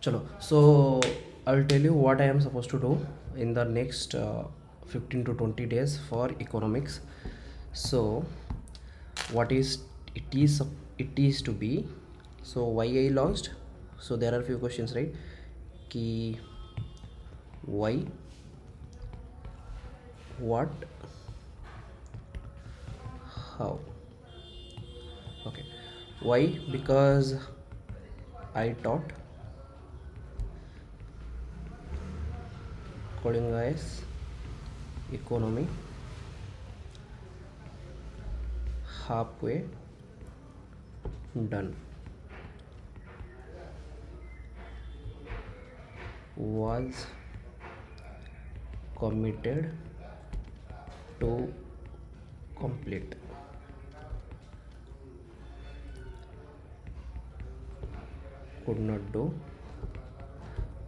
चलो, so I'll tell you what I am supposed to do in the next 15 to 20 days for economics. So what is it is it is to be, so why I launched, so there are few questions, right? Ki why, what, how. Okay, why? Because I taught coding guys economy halfway done, was committed to complete, could not do,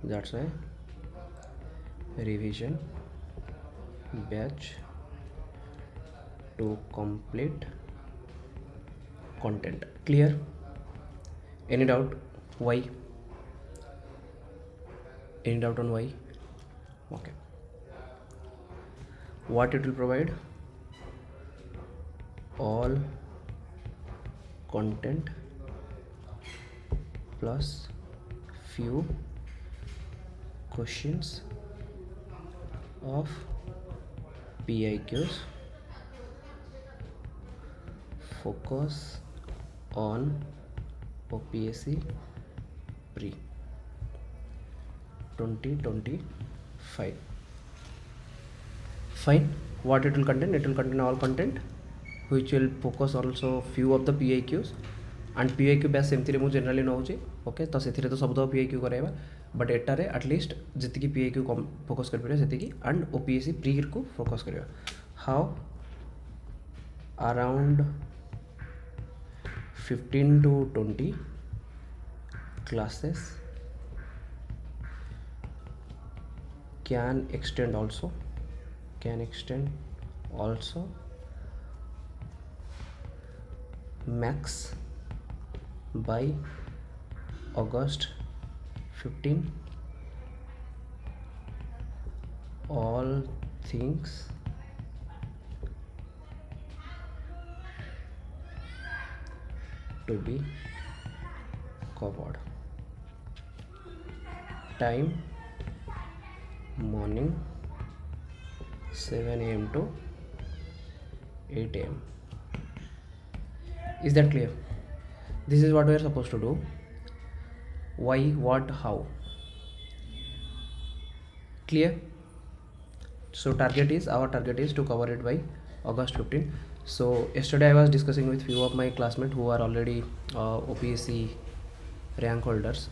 that's why revision batch to complete content. Clear? Any doubt? Why? Any doubt on why? Okay, what it will provide? All content plus few questions of PIQs, focus on OPSC pre 2025. Fine. What it will contain? It will contain all content which will focus also few of the PIQs and PIQ base सेमती मुझे generally नौचे. Okay, तो से तो सब PIQ कराइबा, but एटारे at least जी PIQ focus कर से एंड OPSC प्री को फोकस करवा. How? Around 15 to 20 classes, can extend also max by August 15. All things to be covered. Time morning 7 a.m. to 8 a.m. Is that clear? This is what we are supposed to do. Why, what, how. Clear? So our target is to cover it by August 15. So yesterday I was discussing with few of my classmates who are already OPSC rank holders,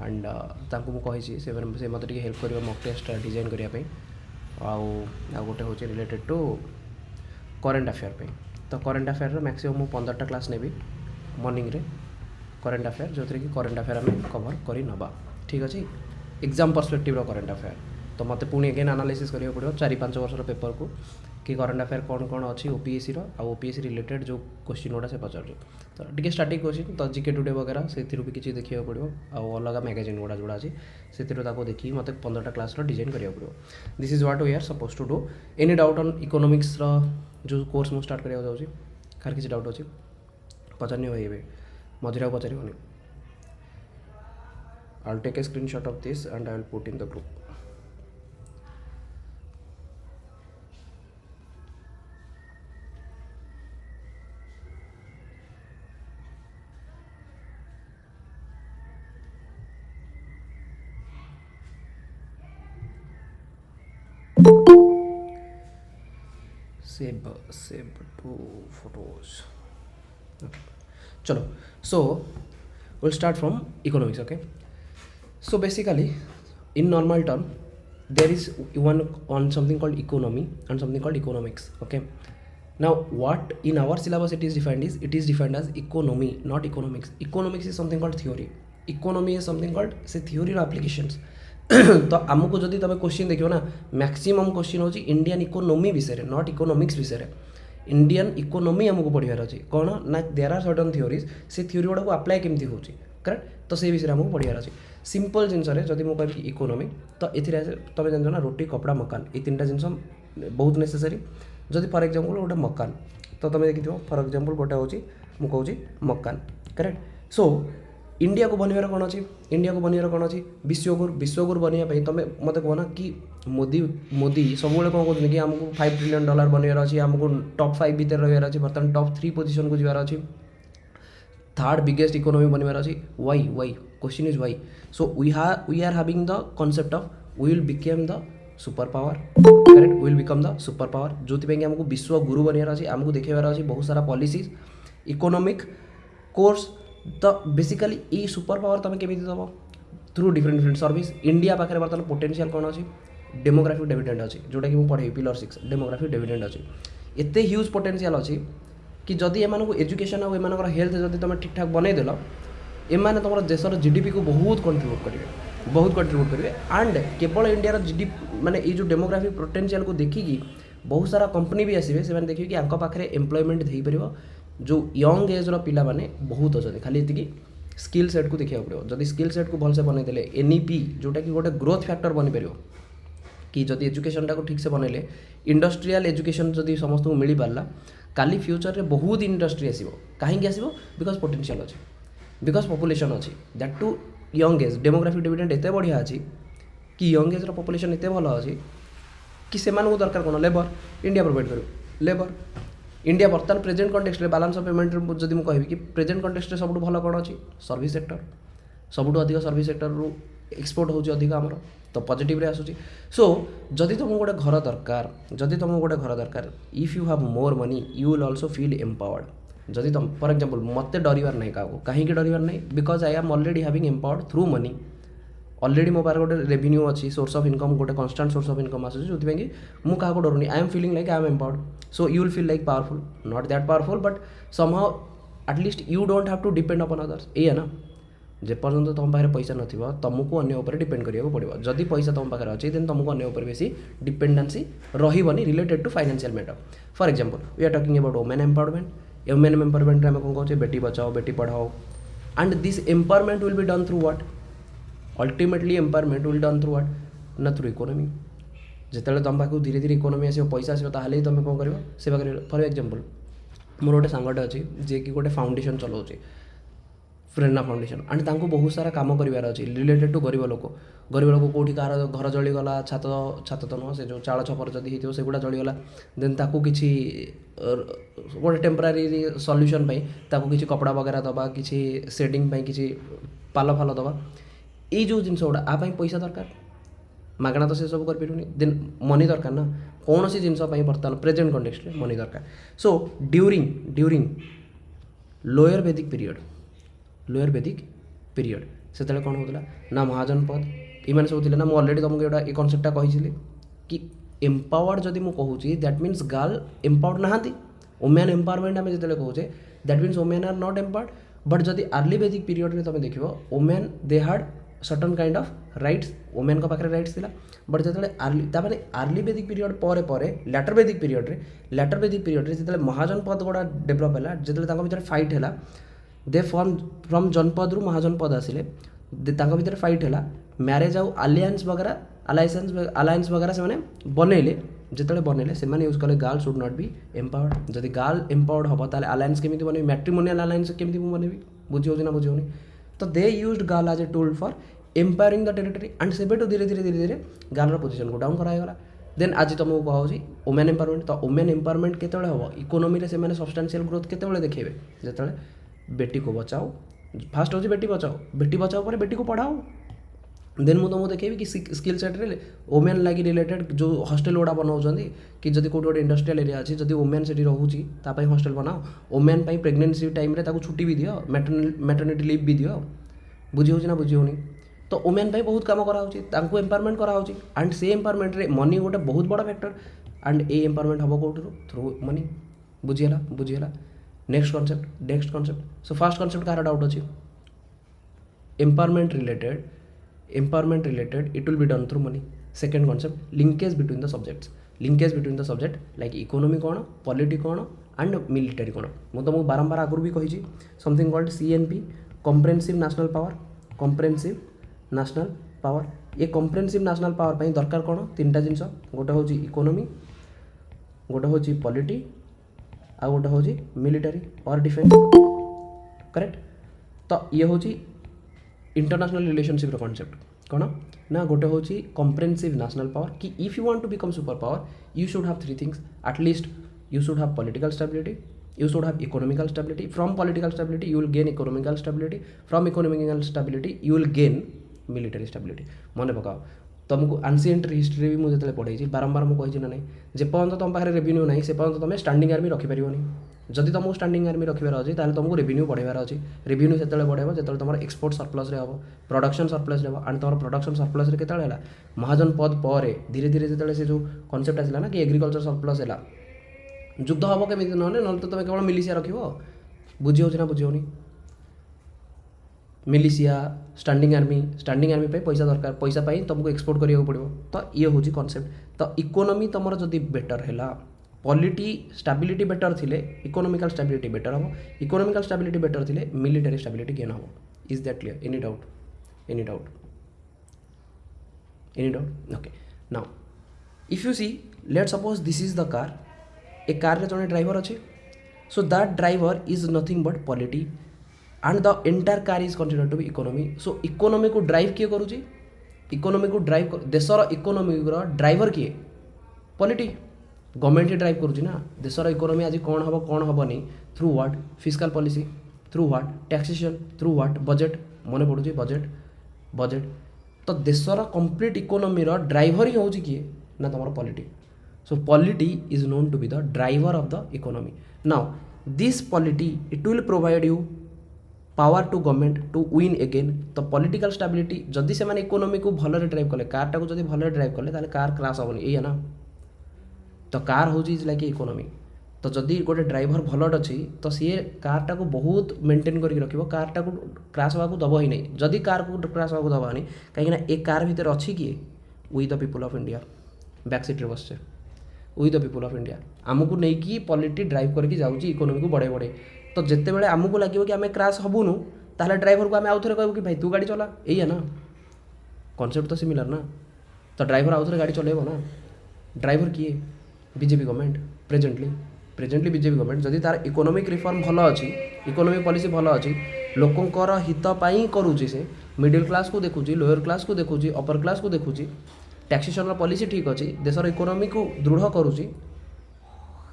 and तांको मु कही से मत टे help कर mock test design करने आ गोटे हूँ रिलेटेड टू करेन्ट अफेयर पे. तो करेन्ट अफेयर मैक्सिमम 15टा क्लास नेबी मॉर्निंग रे करेन्ट अफेयर, जो कि करेन्ट अफेयर आम कवर कर नवा. ठीक अच्छे, एग्जाम पर्सपेक्टिव करेन्ट अफेयर. तो मत पुणी एगेन एनालिसिस करिया पड़ो 4-5 वर्षर पेपर को कि करेन्ट अफेयर कौन कौन अच्छी ओपीएससी ओपीएससी रिलेटेड जो क्वेश्चन गुड़ा से पचार. तो टी स्टार्टिंग क्वेश्चन तो जीके टुडे वगैरह से भी किसी देखा पड़ो, अलग मैगजीन गुड़ा जोड़ा अच्छी से देखिए मत 15टा क्लास डिजाइन करा पड़ो. This is what we are suppose to do. Any doubt on economics जो कोर्स मुझे स्टार्ट करा जाऊँगी, कार किसी डाउट अच्छी पचारनी भाई मझे आ पचार. I'll take a screenshot of this and I will put in the group. Save two photos. Okay. Chalo. So we'll start from economics. Okay. So basically, in normal term, there is one on something called economy and something called economics. Okay. Now, what in our syllabus it is defined as economy, not economics. Economics is something called theory. Economy is something called say theory applications. तो आमको जदि तुम question देखो ना, maximum question होची Indian economy विषय, not economics विषय. Indian economy आमको पढ़ार अच्छे कौन ना, देयर आर सर्टन थियोरीज, से थियोरी गुड़ा को अप्लाई केमती होची करेक्ट तो से विषय आमको पढ़ार अच्छे सिंपल जिनस जदि मुझे कह इकोनॉमी तो ये तुम जान ना रोटी कपड़ा मकान ये तीन जिनस बहुत नेसेसरी जदि फॉर एग्जांपल गोटे मकान तो तुम देखी फॉर एग्जांपल गोटे हूँ मुझे मकान करेक्ट सो इंडिया को बनवार कौन अच्छी इंडिया को बनवार कौन अच्छी विश्वगुरु बनवाई तुम मत कहना कि मोदी सब कौन कहते कि आमको $5 ट्रिलियन बनवार अच्छी आमको टॉप 5 भितर रही अच्छी बर्तमान टॉप 3 पोजिशन को जबार अच्छी थर्ड बिगेस्ट इकोनॉमी बनवार अच्छी why question is why so we are having the concept of we will became the super power correct we will become the super power जो आमको विश्व गुरु बनवार अच्छी आमको देखेबार अच्छी बहुत सारा पॉलिसीज इकोनॉमिक कोर्स तो बेसिकली ये सुपर पावर तुम केमी दब थ्रू डिफरेंट सर्विस इंडिया पाखे बर्तमान पोटेंशियल कौन अच्छी डेमोग्राफिक डिविडेंड अच्छी जोटा कि मुझे पढ़े पिलर 6 डेमोग्राफिक डिविडेंड अच्छी एते ह्यूज पोटेंशियल अच्छी कि जदि एम एजुकेशन और एम हेल्थ जब तुम ठीक ठाक बनईदेल एम तुम देशर जीडीपी को बहुत कंट्रीब्यूट करेंगे एंड केवल इंडिया जीडीपी माने ये जो डेमोग्राफिक पोटेंशियल को देखिकी बहुत सारा कंपनी भी आसवे से देखिए कि आंक पाखे एम्प्लॉयमेंट दे पार जो यंग एज्र पिला माने बहुत अच्छा खाली ये स्किल सेट को देखा पड़ो जदि स्किल सेट को भलसे बनईदे एनईपी जोटा कि गोटे ग्रोथ फैक्टर बनी पार कि जदि एजुकेशनटा को ठीक से बनइले इंडस्ट्रियल एजुकेशन जदि समस्त को मिल पारा काली फ्यूचर रे बहुत इंडस्ट्री आसो कहीं आसो बिकज पोटेंशियल अच्छे बिकज पॉपुलेशन अच्छी that to young age demographic dividend एत बढ़िया अच्छी कि यंग एज्र पॉपुलेशन एत भल अच्छी कि से दरकार कौन लेबर इंडिया प्रोवाइड कर लेबर इंडिया बर्तमान present context balance of payment जब मुझे कहि कि प्रेजेंट कंटेक्स्ट सब भल कौन अच्छी सर्विस सेक्टर सबुठ अधिक सर्विस सेक्टर रू एक्सपोर्ट होची अधिक आमर तो पॉजिटिव रे आसुची सो जदि तुमको गोटे घर दरकार जदि तुमको गोटे घर दरकार if you have more money you will also feel empowered जदि तुम फॉर एग्जांपल मत डरबार नहीं क्या कहीं डरबार नहीं because I am already having empowered through money already मो पार गोटे रेवेन्यू अच्छी सोर्स ऑफ इनकम गोटे कांस्टेंट सोर्स ऑफ इनकम आसुची जो कि मुझे क्या डरुनी I am feeling like I am empowered so you will feel like powerful not that powerful but somehow at least you don't have to depend upon others ये ना जेपर्यंत तुम पाखे पैसा नथिबो तुमको अन्य उपर डिपेंड करिया पड़ो जदि पैसा तुम पाखे अच्छी देन तुमको अन्य उपर बेसी डिपेंडेंसी रही related to financial matter for example we are talking about women empowerment women empowerment आम कौन कहे बेटी बचाओ बेटी पढ़ाओ and this empowerment will be done through what ultimately empowerment will done through what ना थ्रू इकोनॉमी जिते तुम पाक धीरे धीरे इकोनॉमी आसो पैसा आसो ताहले तुम कौन कर सेवा कर फॉर एग्जांपल मोर गोटे सांगटे अच्छी जे कि गोटे फाउंडेशन चलाऊँचे प्रेरणा फाउंडेशन एंड तांको बहुत सारा काम करार अच्छी रिलेटेड टू गरीब लोक कौटी कार घर जलीगला छात छात तो नुह से जो चाल छपर जदि हो सेगुड़ा जलीगला देन ताकू किसी गोटे टेम्परारी सल्यूशन ताकू किसी कपड़ा वगैरह दबा किसी सेडिंग किसी पाल फाल दबा ये जो जिनस गुड़ा आपाई पैसा दरकार मागणा तो से सब कर देन मनी दरकार ना कौन सी जिनस बर्तमान प्रेजेंट कंटेक्स्ट में मनी दरकार सो ड्यूरिंग लोअर वैदिक पीरियड से कौन होता ना महाजनपद इमान सब थे ना मुझे अलरेडी तुमको एटा ये कनसेप्टा कही कि एम्पावर्ड जदि मुझे कहूँ दैट मीन्स गर्ल एम्पावर्ड नहांती वुमेन एम्पावरमेंट आम जो कहे that means women are not empowered but जदि अर्ली वैदिक पीरियड में तुम देख women they had certain kind of rights women पाखे राइट्स थिला बट जो अर्ली वैदिक पीरियड पर लैटर वैदिक पीरियड रे जो महाजनपद गुड़ा डेभलप है जो भर फाइट है दे फ्रॉम जनपद रु महाजनपद आसिले भर फाइट है मैरेज आउ आलियान्स वगैरह अलायंस वगैरह से बनइले जिते बनइले से यूज कले girl should not be empowered जदि गर्ल एम्पावर्ड हम ताले अलायंस केमी बन मैट्रिमोनियल अलायंस केमी बनबी बुझी ना बुझे तो they used girl as a tool for empowering the territory and से धीरे धीरे गर्ल पोजिशन को डाउन करागला देन आज तुमको कहूँ वुमेन एम्पावरमेंट तो वुमेन एम्पावरमेंट केतले हम इकोनॉमी से सब्सटेंशियल ग्रोथ केतले देखेबे जिते बेटी को बचाओ फास्ट हूँ बेटी बचाओ पर बेटी को पढ़ाओ देन मुझे तुमको देखेबी कि स्किल सेट रे वुमेन लगी रिलेटेड जो हॉस्टेल गुड़ा बनाऊँ कि जब कौट गोटे इंडस्ट्रियल एरिया अच्छी जब वुमेन से रोचे हॉस्टेल बनाओ वुमेन प्रेगनेंसी टाइम रे छुट्टी भी दियो मैटरनिटी लीव भी दियो बुझी होना बुझी होनी तो वुमेन बहुत कम कराऊँ एम्पावरमेंट कराऊँ एंड से एम्पावरमेंट रे मनी गोटे बहुत बड़ा फैक्टर एंड ए एम्पावरमेंट हम कौट थ्रू मनी बुझीगला next concept so first concept कार डाउट अच्छी empowerment related it will be done through money second concept linkage between the subject like economy कौन पॉलिटी कौन एंड मिलिटारी कौन मुझे तुमको बारंबार आगुरी भी कही something called CNP comprehensive national power, comprehensive national power. ये कम्प्रेहेंसिव नेशनल पावर ପାଇଁ ଦରକାର କ'ଣ ତିନିଟା ଜିନିଷ, ଗୋଟେ ହେଉଛି ଇକୋନୋମି, ଗୋଟେ ହେଉଛି ପଲିଟି, ଆଉ ଗୋଟେ ହେଉଛି ମିଲିଟାରୀ ଅର୍ डिफेन्स। करेक्ट। तो ये हूँ इंटरनेशनल रिलेशनशिप कॉन्सेप्ट कौन ना गोटे हूँ कम्प्रेहेंसिव नेशनल पावर कि if you want to become super power you should have three things at least. You should have political stability, you should have economical stability, from political stability you will gain economical stability, from economical stability you will gain military stability। मन पकाओ तुमको ancient history भी मुझे जो पढ़ाई बारंबार मुझे ना नहीं जेपर्यंत तुम पाखे रेवेन्यू ना से पर्यंत तुम स्टैंडिंग आर्मी रखिपारनी। जदि तुमको स्टैंडिंग आर्मी रखार अच्छे ताहले तुमको रेवेन्यू बढ़ार अच्छे। रेवेन्यू से बढ़ेब जो तुम एक्सपोर्ट सरप्लस हम, प्रोडक्शन सरप्लस हम, एंड तुम प्रोडक्शन सरप्लस के महाजन पद पर धीरे धीरे जो से जो कनसेप्ट आसला ना कि एग्रीकल्चर सरप्लस है युद्ध हम केमी ना ना तो तुम केवल मिलिशिया रख बुझी हो बुझी होनी मिलिशिया स्टैंडिंग आर्मी पे पैसा दरकार पैसा पाई तुमको एक्सपोर्ट करिया पड़ो। तो ये हूँ कॉन्सेप्ट। तो इकोनॉमी तुम जदि बेटर है पॉलिटी स्टेबिलिटी बेटर थिले इकोनॉमिकल स्टेबिलिटी बेटर हम, इकोनॉमिकल स्टेबिलिटी बेटर थिले मिलिटरी स्टेबिलिटी गेन हम। Is that clear? Any doubt? Any doubt? Any doubt? Okay now if you see let suppose this is the car. A car रे जने driver अच्छे so that driver is nothing but polity and the entire car is consider to be economy. So economy को drive किए करूची? Economy को drive देशर economy driver किए? Polity. Government ही drive करुँची ना देशर इकोनॉमी आज कौन हम कौन हेनी through what फिस्काल policy, through what taxation, through what budget. मन पड़ुची बजेट बजेट। तो देशर कंप्लीट इकोनॉमी ड्राइवर ही होची किए ना तुम polity. So polity is known to be the driver of the economy. Now this polity it will provide you power to government to win again। तो political stability जदि से माने इकोनॉमी को भल ड्राइव कले कार टाक जदि भल ड्राइव कले ताले कार क्रैश हेनी ये ना। तो कार हूँ इज लाइक इकोनॉमी। तो जदि गोटे ड्राइवर भल अच्छी तो सी कार टाक बहुत मेंटेन करके रखियो, कार टाक क्रैश होगा दब ही नहीं। जदि कार को क्रैश होगा दबा नहीं कहीं ए कार भितर अच्छी किए we the people of India back seat रे बसचे we the people of India आमको नहीं पॉलिटी ड्राइव करके जाऊँगी इकोनॉमी को बढ़े बढ़े। तो जिते बड़े आमको लगे कि आम क्रैश हबुनु ताहले ड्राइवर को आम आउ थे कहूँ कि भाई तू गाड़ी चला यही है ना। कॉन्सेप्ट तो सिमिलर ना। तो ड्राइवर आउ थे गाड़ी चलेब ना। ड्राइवर किए? BJP government presently BJP government. जदि तार इकोनॉमिक रिफॉर्म भल अच्छी, इकोनॉमिक पॉलिसी भल अच्छी, लोकंकर हित पाई करूची से मिडिल क्लास को देखुची, लोअर क्लास को देखुची, अपर क्लास को देखुची, टैक्सेशन पॉलिसी ठीक अच्छी, देशर इकोनॉमी को दृढ़ करुच्ची,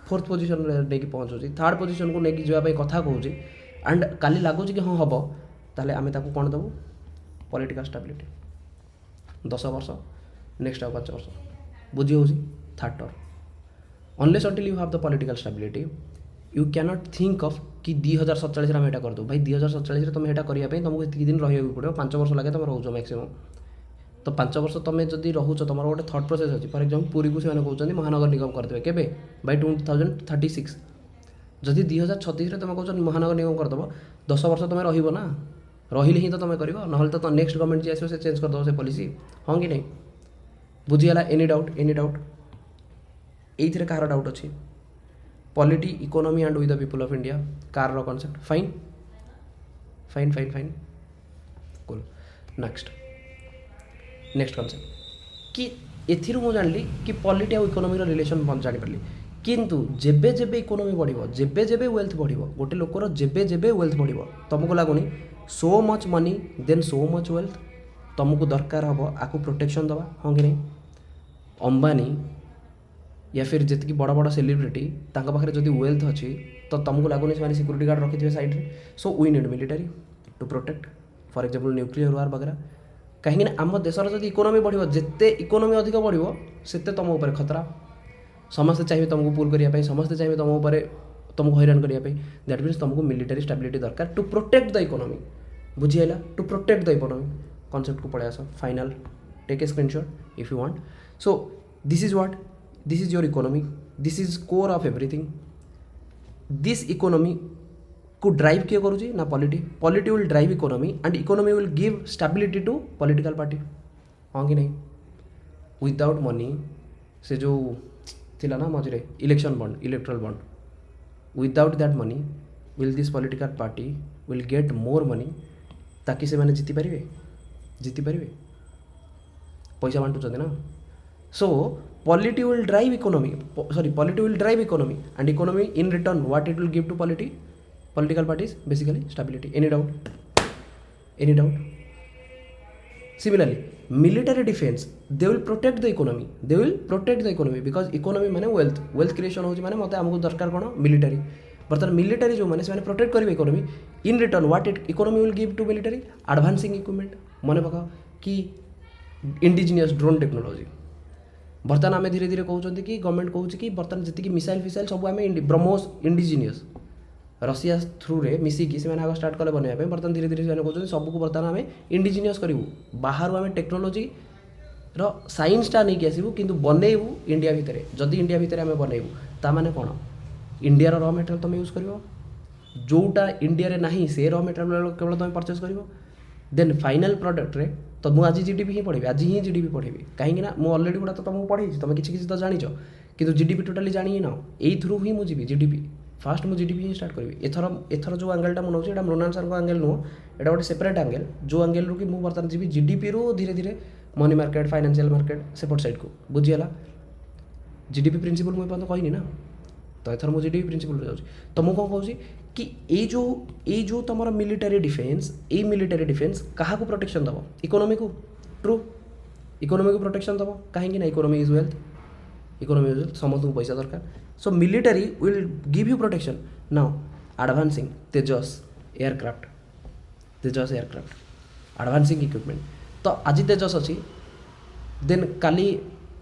फोर्थ पोजिशन नहीं पहुँचुची, थर्ड पोजिशन को लेकिन जावाई कथा कहूँ एंड काली लगुच कि हाँ हम ताले आम ताको कौन देवु पॉलिटिकल स्टेबिलिटी 10 वर्ष नेक्स्ट आ 5 वर्ष बुझी हो third term. Unless until you have the political stability you cannot think of कि 2047 आम यहाँ करदे भाई 2047 तुम यहाँ करने तुमको ये दिन रही पड़ो 5 वर्ष लगे तुम रोज मैक्सिमम। तो 5 वर्ष तुम जदि रोच तुम गोटे थॉट प्रोसेस अच्छी फॉर एग्जांपल पूरी को से कहते महानगर निगम करदे केबे बाय 2036। जदि 2036 तुम कह महानगर निगम करदेव 10 वर्ष तुम रहा रही ही तो तुम कर ना तो नेक्स्ट गवर्नमेंट जी आसो से चेंज करदेव से पॉलिसी हाँ कि नहीं। बुझीगला? Any doubt? Any doubt? ये कहार डाउट अच्छी? Polity economy and with the people of India कार रो concept fine fine fine fine cool. Next concept कि एथिरु मु जानली कि पॉलिटी और इकोनॉमी रिलेशन जानी पारली। किंतु जेबे जेबे इकोनॉमी बढ़िबो जेबे जेबे वेल्थ बढ़िबो गोटे लोकर जेबे जेबे वेल्थ बढ़िबो तुमको लगुनी so much money then so much wealth तुमको दरकार हम आपको प्रोटेक्शन दवा हाँ कि नहीं। अंबानी या फिर जी बड़ बड़ सेलिब्रिटी पाखे जदि वेल्थ अच्छी तो तुमको लगुनि से सिक्यूरीटी गार्ड रखी थे साइड रे। So we need military to protect for example nuclear war वगैरह। कहीं आम देशर जब इकोनॉमी बढ़ो जिते इकोनॉमी अधिक बढ़ो सेते तुम उपर खतरा। समस्ते चाहिए तुमको पुल करने समस्ते चाहिए तुम उपर तुमको हैरान करने दैट मीन्स तुमको मिलिटरी स्टेबिलिटी दरकार टू प्रोटेक्ट द इकोनॉमी। बुझीगला? To protect the economy concept को पढ़े आस final take a screenshot if you want. So this is what this is your economy this is core of everything. This economy को drive किए करुँची ना polity. Polity will drive economy and economy will give stability to political party हाँ कि नहीं। Without money से जो थिला ना मझे election bond electoral bond without that money will this political party will get more money ताकि से जीति पारे पैसा बांटुଛନ୍ତି ना। So polity will drive economy, polity will drive economy and economy in return what it will give to political parties, basically stability. Any doubt? Similarly, military defense, they will protect the economy because economy माने wealth creation होची माने मते हमको दरकार कोन military. बर्तमान military जो माने से प्रोटेक्ट करिवे economy, in return what it economy will give to military, advancing equipment. मन पका कि इंडिजिनियस ड्रोन टेक्नोलॉजी। बर्तमान आम धीरे धीरे कहते कि गवर्नमेंट कहूँ कि बर्तमान जी मिसाइल फिसाइल सब आम ब्रह्मोस इंडिजिनियस रशिया थ्रू रे मिसिकी से आगे स्टार्ट कले बनवाई, बर्तमान धीरे धीरे कहते सबको बर्तमान आम इंडिजिनियस करूँ, बाहर आम टेक्नोलोजी साइंसटा नहीं आसबू कि बनईबू इंडिया भितर। जदि इंडिया भितर आम बनईबू ताने कौन इंडिया रॉ मटेरियल तुम यूज कर, जोटा इंडिया रे नहीं से रॉ मटेरियल केवल तुम परचेज कर, देन फाइनाल प्रोडक्ट रे तो मुझे आज जीडीपी ही पढ़ी, आज ही जीडीपी पढ़ेबी कहीं मुझे अलरेडी गुड़ा तो तुमको पढ़ी, तुम किसी तो जान कि जीडीपी टोटाली जानी ही ना, यही थ्रू ही मुझे जीडीपी फास्ट मुझे जीडीपी ही स्टार्ट करी। एथर जो एंगलटा मुझे नौचे मृणाल सर एंगल नुह, यहाँ गोटे सेपरेट एंगल जो एंगल रू कि मुझे बर्तमान जी जीडीपी रू धीरे धीरे मनी मार्केट फाइनेंशियल मार्केट सेपट साइड को बुझीगला। जीडीपी प्रिंसिपल मुझे पर्यटन कहनी ना, तो एथर मुझे जीडीपी प्रिंसिपल जाऊँ तो मुझे कौन कहूँ कि ये जो तुम मिलिटरी डिफेन्स, ये मिलिटरी डिफेन्स क्या प्रोटेक्शन दब इकोनॉमी को, ट्रू इकोनॉमी को प्रोटेक्शन दब कहीं इकोनॉमी इज वेल्थ, समस्त को पैसा दरकार। So military will give you protection. Now advancing Tejas aircraft advancing equipment, तो आज तेजस अच्छी देन काली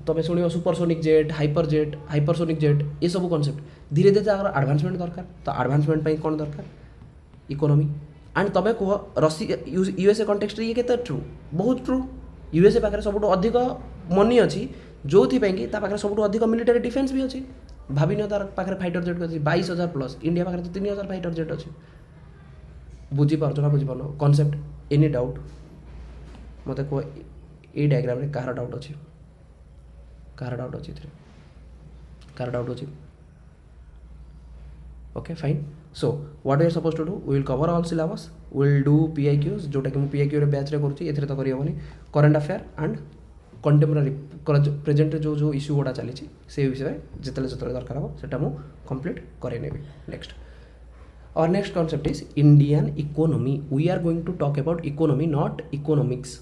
तुम शुण सुपरसोनिक जेट हाइपरसोनिक जेट ये सब कॉन्सेप्ट धीरे धीरे एडवांसमेंट दरकार। तो एडवांसमेंट कौन दरकार इकोनॉमी। एंड तुम कह रशिया यूएसए कॉन्टेक्स्ट ये केते ट्रू, बहुत ट्रू। यूएसए पाखे सब अधिक मनी अच्छी जो कि सब अधिक मिलिटरी डिफेन्स भी अच्छी। भाविन तार पाखे फाइटर जेट अच्छी 22,000 प्लस, इंडिया पाखे तो 3,000 फाइटर जेट अच्छी। बुझीपार ना बुझीपार कॉन्सेप्ट। एनी डाउट मत कह ये डायग्राम रे कहार डाउट अच्छी, कहार डाउट अच्छी कहार डाउट अच्छी okay fine. So what we are suppose to do, we will cover all syllabus, we will do PIQs जोटा कि पीआईक्यू रे बैच रे करूची, एथरे तो करियबनी current affair and contemporary present जो इश्यू गुड़ा चली से विषय जिते दरकार हम सेटा मु कंप्लीट करे नेबी। नेक्स्ट और next concept is Indian economy. We are going to talk about economy not economics,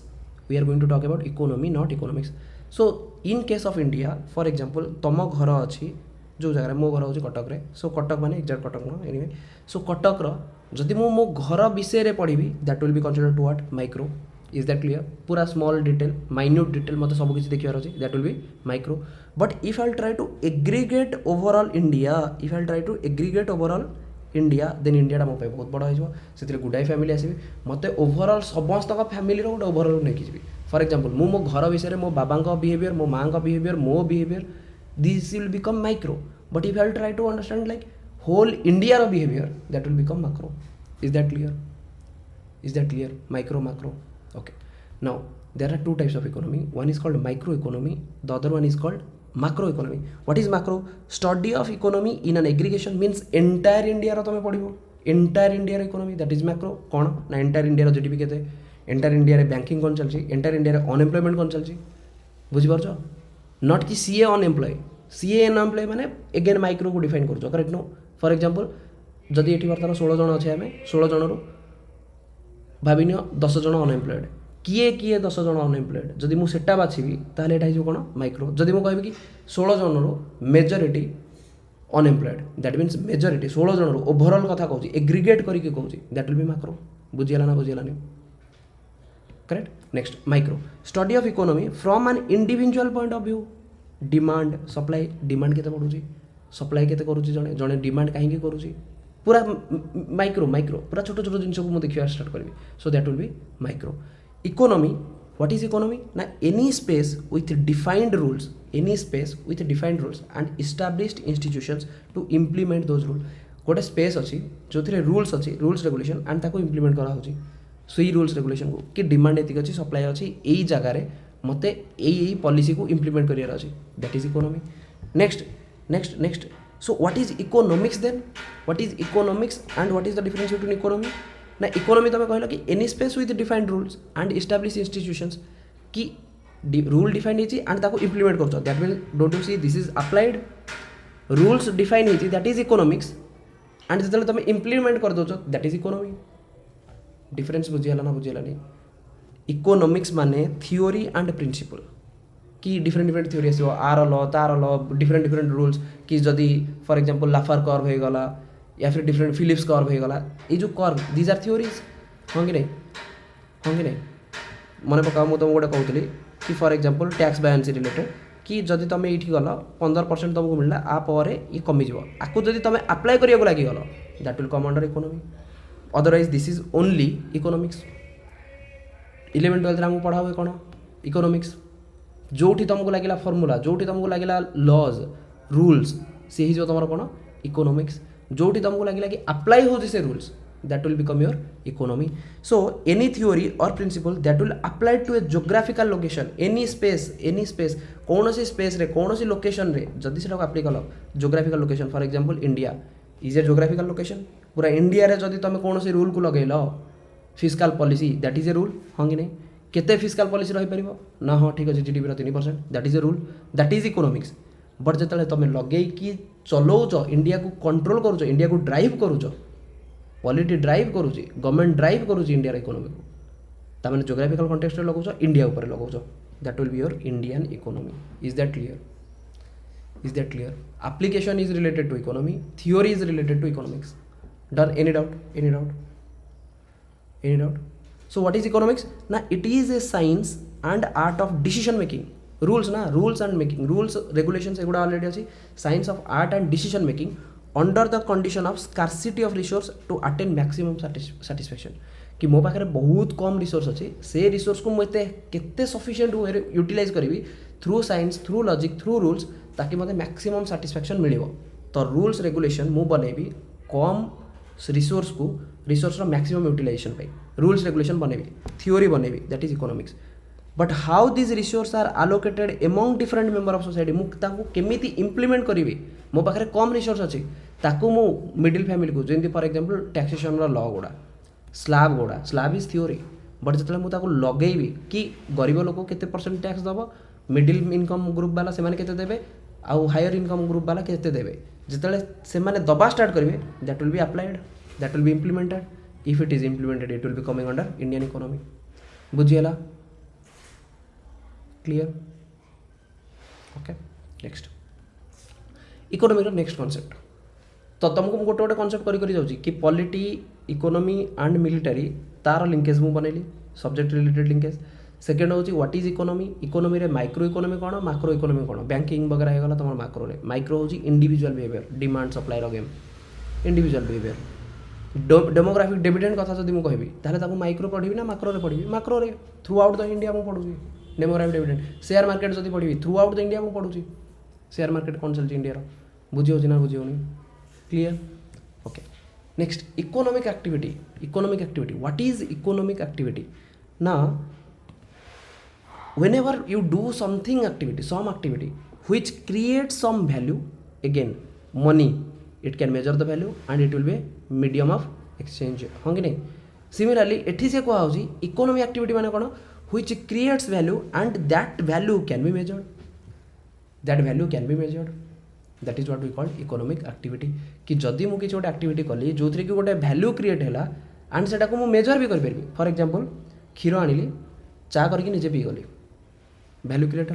we are going to talk about economy not economics. So in case of India for example तुम घर अच्छी जो जगह मो घर हूँ कटक रे, सो कटक माने एक्जाक्ट कटक ना एनीवे, सो कटक जदि मो घर विषय रे पढ़ी that will be consider to what micro. Is that clear? पूरा स्मॉल डिटेल माइन्यूट डिटेल मत सब किसी देखियार अच्छे that will be micro. But if I try to aggregate overall India, if I try to aggregate overall India then India मो बहुत बड़ा हो गुडाए फैमिली आसबि मत ओवरऑल समस्त फैमिली गोटे ओवरऑल नहीं जी। फॉर एग्जांपल मो घर विषय मो बाबा बिहेवियर मो माँ बिहेवियर मो behaviour this will become micro. But if I try to understand like whole India behaviour that will become macro. Is that clear? Is that clear? Micro macro okay. Now there are two types of economy, one is called micro economy, the other one is called macro economy. What is macro? Study of economy in an aggregation means entire India रो तमे पढ़िबो entire India row economy, that is macro। कौन ना entire India रो GDP केते, entire India रे banking कौन चलछि, entire India रे unemployment कौन चलछि बुझि पारछो। नॉट कि सीए अनएम्प्लॉय, सीए अनएम्प्लॉय माने अगेन माइक्रो को डिफाइन करछो करेक्ट नो। फॉर एग्जांपल जदि एठी वर्तमान 16 जन अछि आमे 16 जन रो भाविन 10 जन अनएम्प्लॉयड, किए किए 10 जन अनएम्प्लॉयड जदि मु सेटा बाछिबी ताले एटा हिजो कोन माइक्रो। जदि मु कहबी कि 16 जन रो majority unemployed that means majority 16 जन रो ओवरऑल कथा कहूची एग्रीगेट करके कहूची दैट विल बी मैक्रो। बुझियला ना बुझियला नहीं correct. Next micro study of economy from an individual point of view. Demand supply, demand केते बढ़ुची, सप्लाई केते करूची, जणे जणे डिमांड काहेकि करूची, पूरा माइक्रो माइक्रो पूरा छोट छोट जिनस को मुझे देखा स्टार्ट करी। So that will be micro. Economy what is economy ना any space with defined rules, any space with defined rules and established institutions to implement those rules. गोटे स्पेस अच्छी जो रूल्स अच्छी रूल्स रेगुलेशन एंड ताको implement करा होची। सो ये rules regulation को कि डिमांड एतिक अच्छी सप्लाई अच्छी यही जगार मते यही पॉलिसी को इम्प्लीमेंट करियार अच्छी that is economy. Next next next so what is economics then? What is economics and what is the difference between economy? ना इकोनॉमी तुम कहल कि any space with defined rules and establish institutions कि rule define होती and ताको implement कर that mean don't you see this is applied rules define होती that is economics and जो तुम इम्प्लीमेंट कर दो दैट इज इकोनॉमी डिफरेंस बुझीगला ना बुझीगलानी इकोनॉमिक्स माने थियोरी एंड प्रिंसिपल कि डिफरेंट डिफरेंट थियोरी आसो आर ल तार ल डिफरेंट डिफरेंट रूल्स कि जदि फॉर एग्जांपल लाफार कर्व हो गला या फिर डिफरेंट फिलिप्स कर्व हो गला ये जो कर्व दीज आर थियोरीज हाँ कि नहीं मन पका मुझे तुमको गोटे कहूली कि for example tax buoyancy related कि जदि तुम ये गल 15% तुमको मिलला आपर ये कमिज आपको जदि तुम अप्लाई करिया लगी गल that will come under economy otherwise this is only economics 11-12 आमको पढ़ा हुए कौन इकोनॉमिक्स जो तुमको लगे फर्मूला जो तुमको लगे लॉज रूल्स से ही जो तुम कौन इकोनॉमिक्स जो तुमको लगे कि अप्लाई हो से rules that will become your economy so any theory और principle that will apply to a geographical location any space कौन सी स्पेस रे कौन सी लोकेशन रे जदि से अप्लाई कल geographical location for example India is a geographical location पूरा इंडिया रे जदि तुम कौन सी रूल को लगेल फिस्काल policy that is a rule हाँ कि नहीं केते फिस्काल पॉलिसी रही पारिबो ना हाँ ठीक अच्छे GDP 3% that is a rule that is economics but जो तुम लगे कि चलाउच इंडिया को कंट्रोल करुच इंडिया को ड्राइव करुच पॉलिटी ड्राइव करुच गवर्नमेंट ड्राइव करुच इंडिया इकोनॉमी को तामाने जोग्राफिकल कॉन्टेक्स्ट रे लगौछ इंडिया ऊपर लगौछ that will be your Indian economy is that clear application is related to economy theory is related to economics done any doubt so what is economics na it is a science and art of decision making rules and making rules regulations एगुड़ा already अछि science of art and decision making under the condition of scarcity of resource to attain maximum satisfaction कि मो पाखे बहुत कम resource अच्छी से resource को मुझे केते सफिशिएंट वे यूटिलाइज करी through science through logic through rules ताकि मते मैक्सिमम satisfaction मिलिबो तो रूल्स रेगुलेशन मु बनेबी कम रिसोर्स को रिसोर्स मैक्सिमम यूटिलाइजेशन पाई रूल्स रेगुलेशन बनेबी थियोरी बनेबी that is economics but how this resource are allocated among different member of society मुझे केमिति इम्प्लीमेंट करी मो पाखे कम रिसोर्स अच्छी ताकू मु मिडिल फैमिली को जमी फॉर एग्जांपल टैक्सेशन लॉ गुड़ा स्लाब इज थियोरी बट जो मुझे लगेबी कि गरीब लोक केते परसेंट टैक्स दब मिडिल इनकम ग्रुप वाला से केते देबे आउ हायर इनकम ग्रुप वाला केते देबे जिते से दबा स्टार्ट करेंगे that will be applied that will be implemented if it is implemented it will be coming under Indian economy बुझीगला clear okay next economy next concept तो तुमको गोटे गोटे कॉन्सेप्ट करी जाऊँगी कि पॉलिटी इकोनॉमी एंड मिलिटारी तार लिंकेज मुझे बनैली सब्जेक्ट रिलेटेड लिंकेज सेकेंड हूँ व्हाट इज इकोनॉमी रे माइक्रो इकोनॉमी कौन माक्रो इकोनॉमी कौन बैंकिंग वगैरह होगा तुम माक्रो रे माइक्रो हूँ individual behaviour demand supplier game individual behaviour demographic dividend कथा जब मुझे कहबी ताहले माइक्रो पढ़ी ना माक्रो रे पढ़ी माक्रो रे थ्रू आउट द इंडिया मुझे पढ़ुची डेमोग्राफिक डिविडेंड शेयर मार्केट जब पढ़ी थ्रू आउट द इंडिया मुझे पढ़ुची शेयर मार्केट कौन चलती इंडिया बुझी हो ना बुझी होनी clear okay next economic activity what is economic activity ना whenever you do some activity which creates some value again money it can measure the value and it will be a medium of exchange हाँ कि नहीं similarly एठी से कहा होची economy activity माने कोन which creates value and that value can be measured that is what we call economic activity कि जदि मु किछ गोटे एक्टिविटी कली जो थ्रे कि गोटे वैल्यू क्रिएट हैला एंड सेटा को मु मेजर भी कर परबी फॉर एग्जांपल क्षीर आनिली चा करके निजे पी गली वैल्यू क्रिएट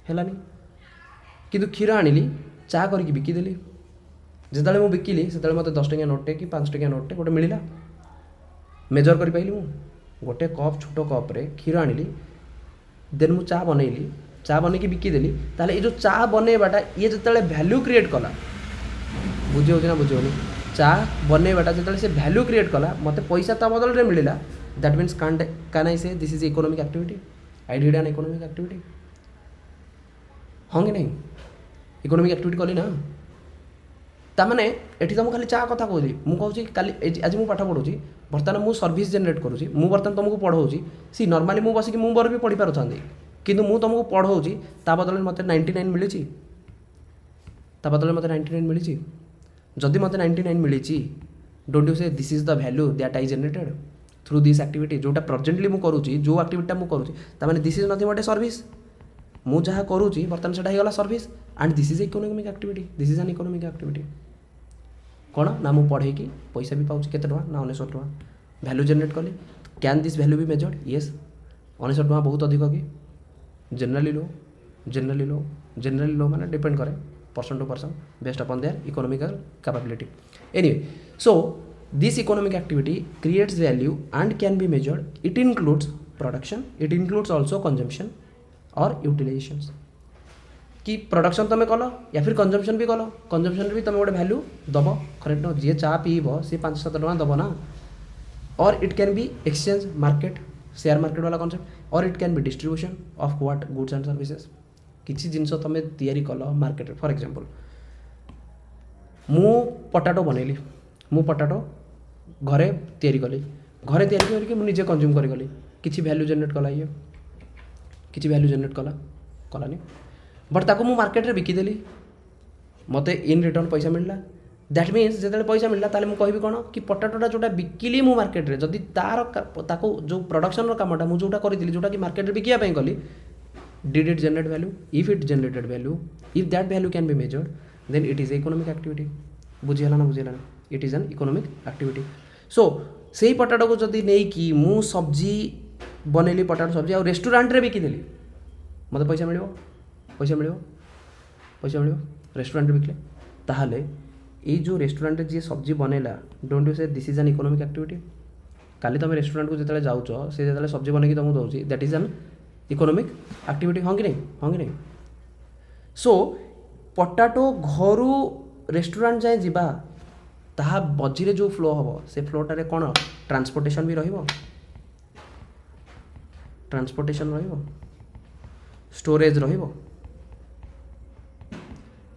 है किंतु क्षीर आनिली चा करके बिकिदेली जिते मुझे बिकिली से मत 10 टंकिया नोटे कि 5 टंकिया नोटे गोटे मिलला मेजर कर पाइली गोटे कप छोट कप्रे क्षीर आनिली देन मु चा बनैली चा बनैकी बिकिदेली ताले ये जो चा बनैबाटा ये जिते वैल्यू क्रिएट कला बुझे हो ना बुझे चा बनैबाटा जिते से वैल्यू क्रिएट कला मत पैसा ता बदल रे मिलला दैट मीन्स कैन आई से this is economic activity I did an economic activity हाँ कि नहीं इकोनॉमिक एक्टिविटी कली ना तामाने एठी तुमको खाली चा कथा कहली मु कहूँ काली आज मु पाठ पढ़ुची बर्तमान मु सर्विस जनरेट करुँची मु बर्तमान तुमको पढ़ाऊँगी सी नॉर्मली मु बसिक मु बर भी पढ़ी पारुथांती किंतु मु तुमको पढ़ाऊँगी ता बदले मते 99 मिली ता बदले मते 99 मिली जदि मते 99 मिली don't you say this is the value that I generated through this activity जोटा प्रेजेंटली मु करूची जो एक्टिविटी मु करूची तामाने this is nothing but a service मु जहाँ करूची बर्तमान सेटा हेगला service and this is economic activity this is an economic activity कौन ना मु पढ़े कि पैसा भी पाऊँ केते टका ना 1900 टका वैल्यू जनरेट कली कैन दिस वैल्यू भी मेजर्ड येस 1900 टका बहुत अधिक कि जनरली लो माने डिपेंड करे person to person based upon their economical capability anyway so this economic activity creates value and can be measured it includes production it includes also consumption और utilisation कि production तुम कल या फिर कंजम्पशन भी कल कंजम्पशन भी तुम गोटे वैल्यू दब करेक्ट न जी चा पीब सी 5-7 टका दब ना और it can be exchange market share market वाला कॉन्सेप्ट और it can B distribution of what goods and services किसी जिनस तुम तैयारी कल मार्केट फॉर एग्जांपल मु पटाटो बनैली मु पटाटो घरे तैयारी कली घरे तैयारी करके मु निजे कंज्यूम करी गली किसी वैल्यू जनरेट कला ये किसी वैल्यू जनरेट कलानी बट ताको मु मार्केट रे बिकिदेली मते इन रिटर्न पैसा मिलला दैट मीन्स जो पैसा मिलला ताले मु कहबी कोन कि पटाटोटा जोटा बिकिली मु मार्केट रे जदि तार ताको जो प्रोडक्शन रो कामटा मु जोटा करिदिली जोटा कि मार्केट रे बिकिया पई गली did it generate value if it generated value if that value can be measured then it is economic activity बुझियला ना it is an economic activity so सेही पटाटो को जदि नै कि मु सब्जी बनैली पटाटो सब्जी और रेस्टोरेंट रे बिकिदेली मते पैसा मिलिबो रेस्टोरेंट रे बिकले ताहले ये जो रेस्टोरेंट जी सब्जी बनैला don't you say this is an economic activity काली तुम रेस्टोरेंट को जिते जाऊच से जो सब्जी बनैकी तुमको दूसरी that is an economic activity हाँ कि नहीं सो पटाटो घरू रेस्टोरेंट जाए जीवा ताहा बजीरे जो फ्लो हम से फ्लोटारे कौन ट्रांसपोर्टेशन भी रहिबो स्टोरेज रहिबो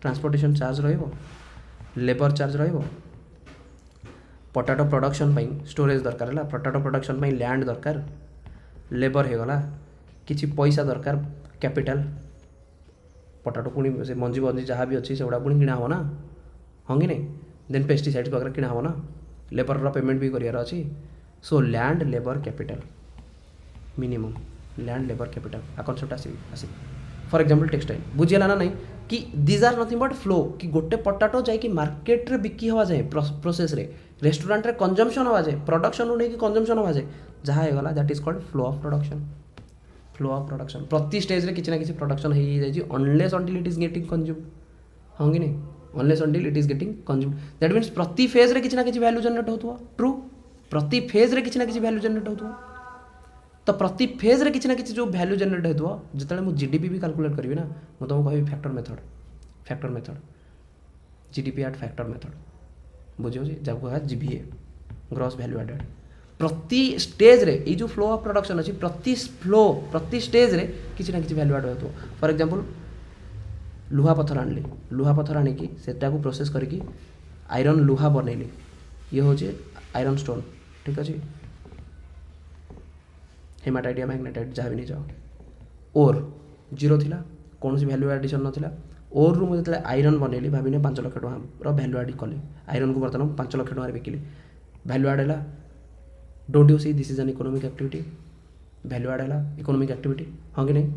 ट्रांसपोर्टेशन चार्ज रहिबो लेबर चार्ज रहिबो पटाटो प्रोडक्शन पाई स्टोरेज दरकार है पटाटो प्रोडक्शन पाई लैंड दरकार लेबर हो गला किसी पैसा दरकार कैपिटल पटाटो पुणी से मंजी मंजी जहाँ भी अच्छी से पुणी किणा हम ना हाँ कि नहीं देन पेस्टिसाइड्स वगैरह किणा हम ना लेबर रो पेमेंट भी करार अच्छी so land labour capital minimum land labour capital आ कॉन्सेप्ट आसी फॉर एग्जांपल टेक्सटाइल बुझीगला ना नहीं कि these are nothing but flow कि गोटे पटाटो जाए मार्केट रे बिकी हवा जाए प्रोसेस रे रेस्टोरेंट रे कंजम्पशन हवा जाए प्रोडक्शन नहीं कि कंजम्पशन हवा जाए जहाँ होगा that is called flow of production प्रति स्टेज रे किसी ना किसी प्रोडक्शन हो जाए unless until it is getting consumed हाँ कि नहीं unless until it is getting consumed that means प्रति फेज रे किसी ना किसी वैल्यू जनरेट होता ट्रू प्रति फेज रे किसी ना किसी वैल्यू जनरेट होता तो प्रति फेज रे किसी ना किसी जो वैल्यू जनरेट होता जिते मुझे जीडीपी भी कैलकुलेट करी ना मुझे तुमको कह factor method GDP at factor method बुझे जब कह जीबीए ग्रॉस वैल्यू एडेड प्रति स्टेज रे ये जो फ्लो ऑफ प्रोडक्शन अच्छी प्रति स्टेज रे किसी ना किसी वैल्यू एड होता फॉर एग्जांपल लुहा पत्थर आनली लुहा पत्थर आनिकी सेटा को प्रोसेस करके आयरन लुहा बनैली ये हूँ आयरन स्टोन ठीक अच्छे हेमाटाइट मैग्नेटाइट जहाँ भी नहीं जाओ ओर जीरो थिला कौन सी वैल्यू एडिशन नाला ओर रु मुझे आयरन बनैली भाविने 5 लाख टका वैल्यू एड कली आयरन को बर्तमान 5 लाख टका बिकिली वैल्यू एड है don't you see this is an economic activity value add है इकोनॉमिक एक्टिविटी हाँ कि नहीं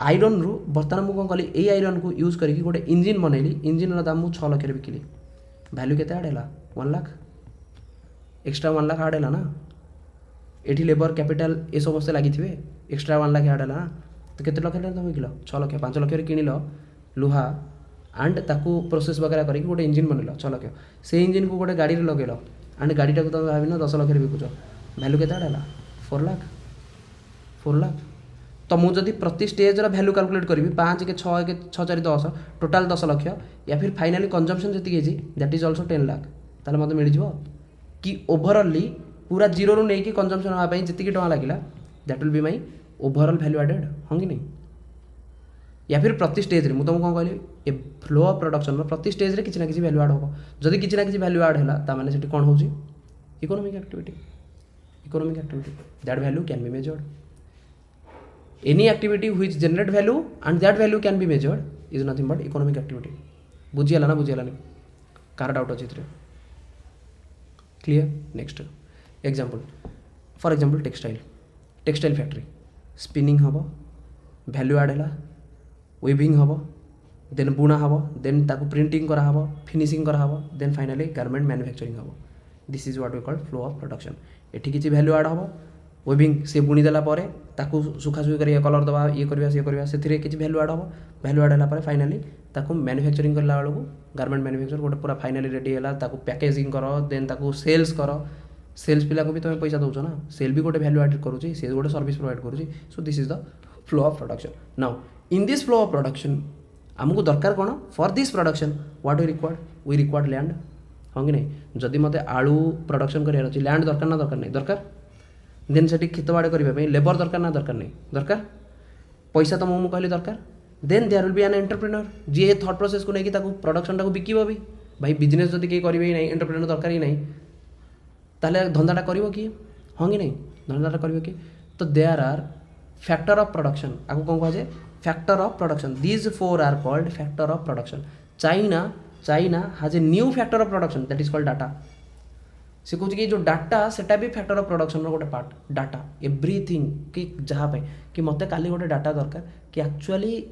आयरन रु बर्तमान मुझे कौन कली ये आयरन को यूज करके गोटे इंजिन बनैली इंजिन दाम मुझे 6 लाख बिकिली वैल्यू केते एड है 1 लाख एक्स्ट्रा 1 लाख एड है ना एटी लेबर कैपिटल ये समस्ते लगी थे एक्स्ट्रा 1 लाख एड है ना तो केते लक्ष तुम बिकिल 6 लाख 5 लाख किଣିल लुहा एंड ताकू प्रोसेस वगैरह करके गोटे इंजिन बनल 6 लाख से इंजिन को गोटे गाड़ी में लगेल एंड गाड़ी टाक तुम भाव 10 लाख बिकुच वैल्यू केते है 4 लाख तो मुझे प्रति स्टेज वैल्यू कैलकुलेट करी 5 के 6 के 6 4 10 टोटाल 10 लाख या फिर फाइनाली कंजम्पशन जी दैट इज ऑल्सो 10 लाख ताले मत मिल कि ओवरअली पूरा जीरो रू नहीं कि कंजम्पशन हाँपाई जी टका लगे that will be my overall value added हाँ कि नहीं या फिर प्रति स्टेज रे तुमको कौन कहली ए फ्लो ऑफ प्रोडक्शन में प्रति स्टेज रे किसी ना किसी वैल्यू एड हो जदि किसी ना किसी वैल्यू एड है ताने से कौन हो economic activity that value can be measured any activity which generate value and that value can be measured is nothing but economic activity बुझीगला ना बुझीगलानी कार डाउट अच्छे clear next example for example textile factory spinning हम value add है weaving हम then बुणा हम then ताकू प्रिंटिंग करा हम फिनिशिंग करा हम देन फाइनली गारमेंट मैन्युफैक्चरिंग हम this is what we call flow of production एठी किसी वैल्यू आड हम वेविंग से बुणी देला परे ताकू सुखासुखी कर कलर दवा ये करवा से करवा से किसी वैल्यू आड हम वैल्यू आड है फाइनली ताकू मैन्युफैक्चरिंग करला बेलू गारमेंट मैन्युफैक्चर गोटे पूरा फाइनली रेडी है ताकू पैकेजिंग कर देन ताकू सेल्स कर सेल्स पिला को भी तुम पैसा दौच ना सेल भी गोटे वैल्यू एड करुँच से गोटे सर्विस प्रोवाइड करुँच so this is the flow of production now in this flow of production आमको दरकार कौन for this production what we required land हाँ कि नहीं जदि मत आलू प्रोडक्शन करार अच्छी लैंड दरकार ना दरकार नहीं दरकार देन से खेत बाड़ करने लेबर दरकार ना दरकार नहीं दरकार पैसा तो मुझे कहली दरकार then there will be an entrepreneur जी थॉट प्रोसेस को लेकिन प्रोडक्शन टाक बिकब भी भाई बिजनेस जब कहीं करेंगे ही नहीं एंटरप्रेन्योर दरकार ही नहीं ताहले धंदाटा करिवो किए हाँ कि नहीं धंदाटा करिवो किए तो there are factor of production आपको कौन कहा जाए factor of production these 4 are called factor of production China has a new factor of production that is called data से कौन कि जो डाटा सेटा भी फैक्टर ऑफ प्रोडक्शन गोटे पार्ट डाटा एवरीथिंग कि जहाँ पे कि मत काली गोटे डाटा दरकार कि एक्चुअली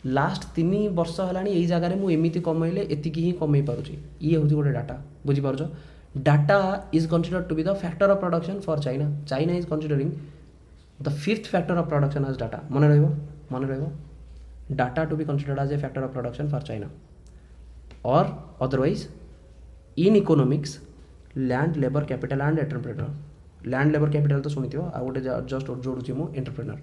लास्ट 3 वर्ष है यही जगार मुझे कमेले एतिकी ही कमे पारुची ये हूँ गोटे डाटा बुझीपार data is considered to be the factor of production for China is considering the 5th factor of production as data मन रहा data to be considered as a factor of production for China और otherwise in economics land labour capital and entrepreneur land labour capital तो शुणी आ गोटे just जोड़ूँ मुझे entrepreneur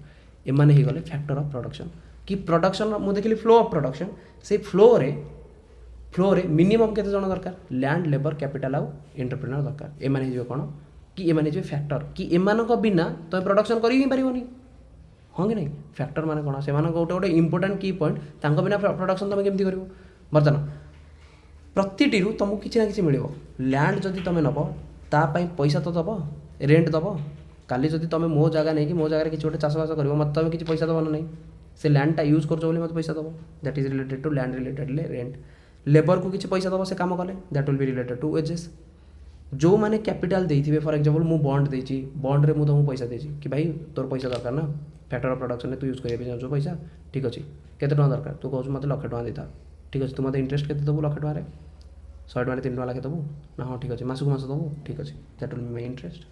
एमाने ही गले factor of production कि प्रोडक्शन मुझे देखिली फ्लो ऑफ प्रोडक्शन से फ्लो रे मिनिमम केते जन दरकार लैंड लेबर कैपिटल आउ एंटरप्रेन्योर दरकार एमाने हो कौन कि एमाने जो फैक्टर कि एमानक बिना तुम प्रोडक्शन कर ही पारिबनी हाँ कि नहीं फैक्टर माने कौन से गोटे गोटे इंपोर्टाट की पॉइंट तांको बिना प्रोडक्शन तुम केमती कर बर्तमान प्रतिटी तुमको किसी ना कि मिल लैंड जदि तुम नब तापाई पैसा तो दब रेंट दब काली जदि तुम मो जगह नहीं कि मो जगह किसी गोटे चाषबास कर मत तुम किसी पैसा दब ना से लैंडटा यूज कर मत पैसा दब that is related to land related rent labour को किसी पैसा दब से काम कले that will be related to wages जो मैंने कैपिटल देते फॉर एग्जांपल मु बॉन्ड देती बॉन्ड रे मु तुमको पैसा देती कि भाई तोर पैसा दरकार ना फैक्टर ऑफ प्रोडक्शन तू यूज करें चाहूँ पैसा ठीक अच्छे केते टका दरकार तू कहूँ मत लक्षे टका देता ठीक अच्छे तू मत इंटरेस्ट केते दबू लक्षे टकर 100 टका 3 टका लाखे दबू ना हाँ ठीक अच्छे मासक मास दबू ठीक अच्छे that will be my interest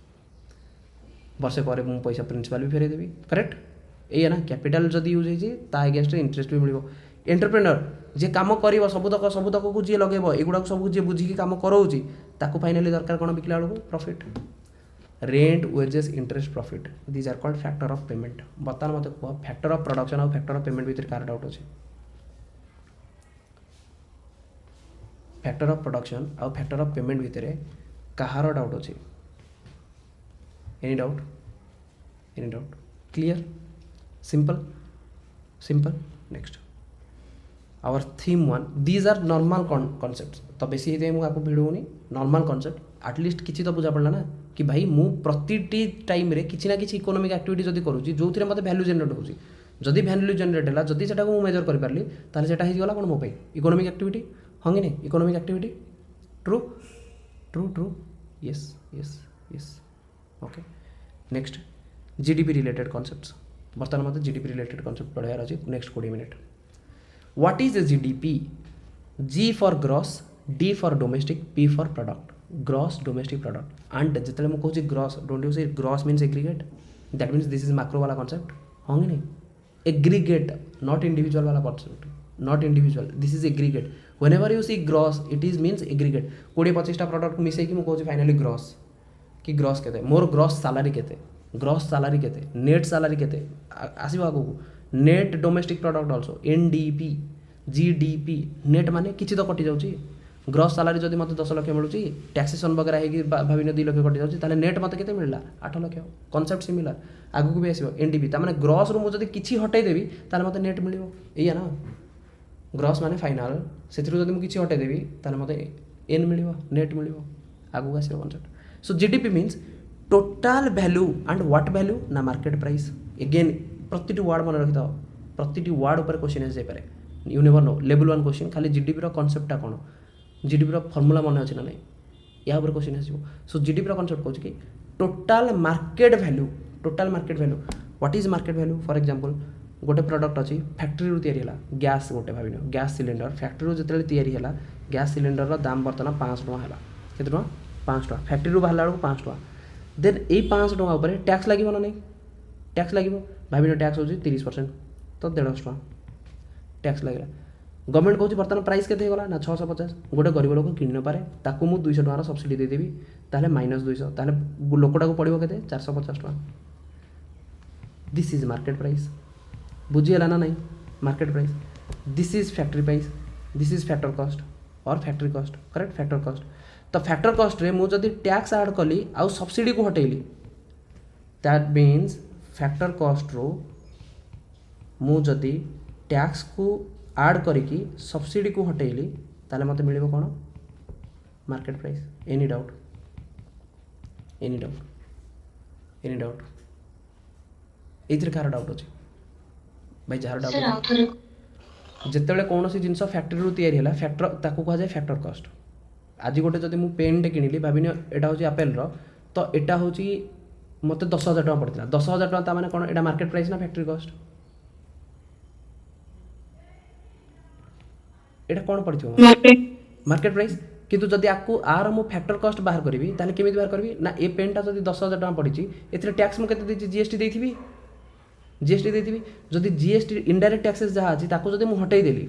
वर्षे पर मुझे पैसा प्रिंसिपाल भी फेरे देवी करेक्ट ये ना कैपिटल जदि यूज होता अगेंस्ट इंटरेस्ट भी मिल एंटरप्रेन्योर जे काम कर सबुतक को जी लगे एगुड़ा सब जी बुझिकी काम कराऊँगी ताकू फाइनाली दरकार कौन बिकला बेलू profit rent wages interest profit these are called factor of payment बर्तमान मत कह फैक्टर ऑफ प्रोडक्शन और फैक्टर ऑफ पेमेंट भितर कार डाउट अच्छे फैक्टर ऑफ प्रोडक्शन और फैक्टर ऑफ पेमेंट भितर कहार डाउट अच्छे any doubt clear simple next our theme 1 these are normal concepts तो बेसी ही मुझे भिड़ोनी नॉर्मल कॉन्सेप्ट एटलिस्ट किसी तो बुझा पड़ा ना कि भाई मु प्रति टाइम रे किसी ना किसी इकोनॉमिक एक्टिविटी जदि करूँ जो थे मत वैल्यू जनरेट होची जदि वैल्यू जनरेट है जदि से मेजर कर पारि ताले सेटा ही गला कौन मो इकोनॉमिक एक्टिविटी हाँ कि नहीं economic activity true yes okay next GDP related concepts बर्तमान मत जीडीपी रिलेटेड कॉन्सेप्ट पढ़ार अच्छे next 20 minute what is a GDP G for gross D for domestic P for product gross domestic product and जिते मुझे कहूँ gross don't you say gross means aggregate that means this is macro वाला concept हाँ कि नहीं aggregate not individual वाला concept not individual this is aggregate whenever you see gross it is means aggregate 20-25टा product मिसेक मुझे कहूँ finally gross कि ग्रॉस केते मोर ग्रॉस सालारी केते नेट सालारी केते आसो आगू net domestic product also NDP GDP net माने किसी तो कटि जाऊँगी ग्रॉस सालारी जब मत 10 लाख मिलूँ टैक्सेसन वगैरह होगी भाविन 2 लाख कटि जाऊँगी नेट मत के मिलला 8 लाख कॉन्सेप्ट सिमिलर आगू भी आसो एनडीपी तार ग्रॉस रू मुझे किसी हटईदेवी ताले मत नेट मिल या ना ग्रॉस माने फाइनाल से किसी हटईदेवी ताले मत एन मिल नेट मिल आगू आसो concept so GDP means total value and what value ना मार्केट प्राइस एगेन प्रति वार्ड मन रखी था प्रति वार्ड उपर क्वेश्चन आसपे you never know level 1 question खाली जीडीपी कॉन्सेप्टा कौन जीडीपी फर्मूला मन अच्छे ना नहीं या ऊपर क्वेश्चन आसो। सो जीडीपी कॉन्सेप्ट कहूँ कि total market value what is market value. For example गोटे प्रोडक्ट अच्छी फैक्ट्री रू तैयारी है गैस गोटे भाव गैस सिलेंडर फैक्ट्री जो तैयारी है गैस सिलेंडर दाम बर्तमान 500 टଙ୍କା है केते टଙ୍କା 500 टଙ୍କା फैक्ट्री रू बाहर बेलू 500 टଙ୍କା देन यही 500 टଙ୍କା उपर टैक्स लगे ना नहीं टैक्स लगे भाव टैक्स हो 30% तो 150 टଙ୍କା टैक्स लगे गवर्नमेंट कहूँ बर्तमान प्राइस केते होगा ना 650 गोटे गरीब लोक किन पारे ताकू मु 200 टଙ୍କାର सब्सिडी देदेवी ताहले -200 ताहले लोकटा को पड़ो केते 450 टଙ୍କା दिस इज मार्केट प्राइस बुझीगला ना नहीं market price this is factory price this is factor cost और factory cost correct factor cost तो फैक्टर कॉस्ट रे मु जदि टैक्स ऐड कली आउ सब्सिडी को हटेली दैट मीन्स फैक्टर कॉस्ट रो मु जदि टैक्स को ऐड करिकी सब्सिडी को हटेली ताले मते मिलिबो कोन मार्केट प्राइस एनी डाउट एथरे कार डाउट अछि भाई जार डाउट जिते कौन सी जिन फैक्ट्री रू तैयारी है फैक्टर ताकू कह जाए फैक्टर कॉस्ट आज गोटे जब मुझे पेनटे किଣିली भाविनी यहाँ हूँ आपेल तो यहाँ हूँ मत 10,000 टଙ୍କା पड़ता 10,000 टଙ୍କା मैंने कौन यहाँ मार्केट प्राइस ना फैक्ट्री कॉस्ट यहाँ कौन पड़ी मार्केट प्राइस किंतु जदि आपको आर मु फैक्टर कॉस्ट बाहर करी ताले केमी बाहर करी ना ये पेनटा जब 10,000 टଙ୍କା पड़ी ए टैक्स मुझे जीएसटी देती जीएसटी देती जदि जीएसटी इनडायरेक्ट टैक्सेस जहाँ अच्छी जब मुझे हटेदेली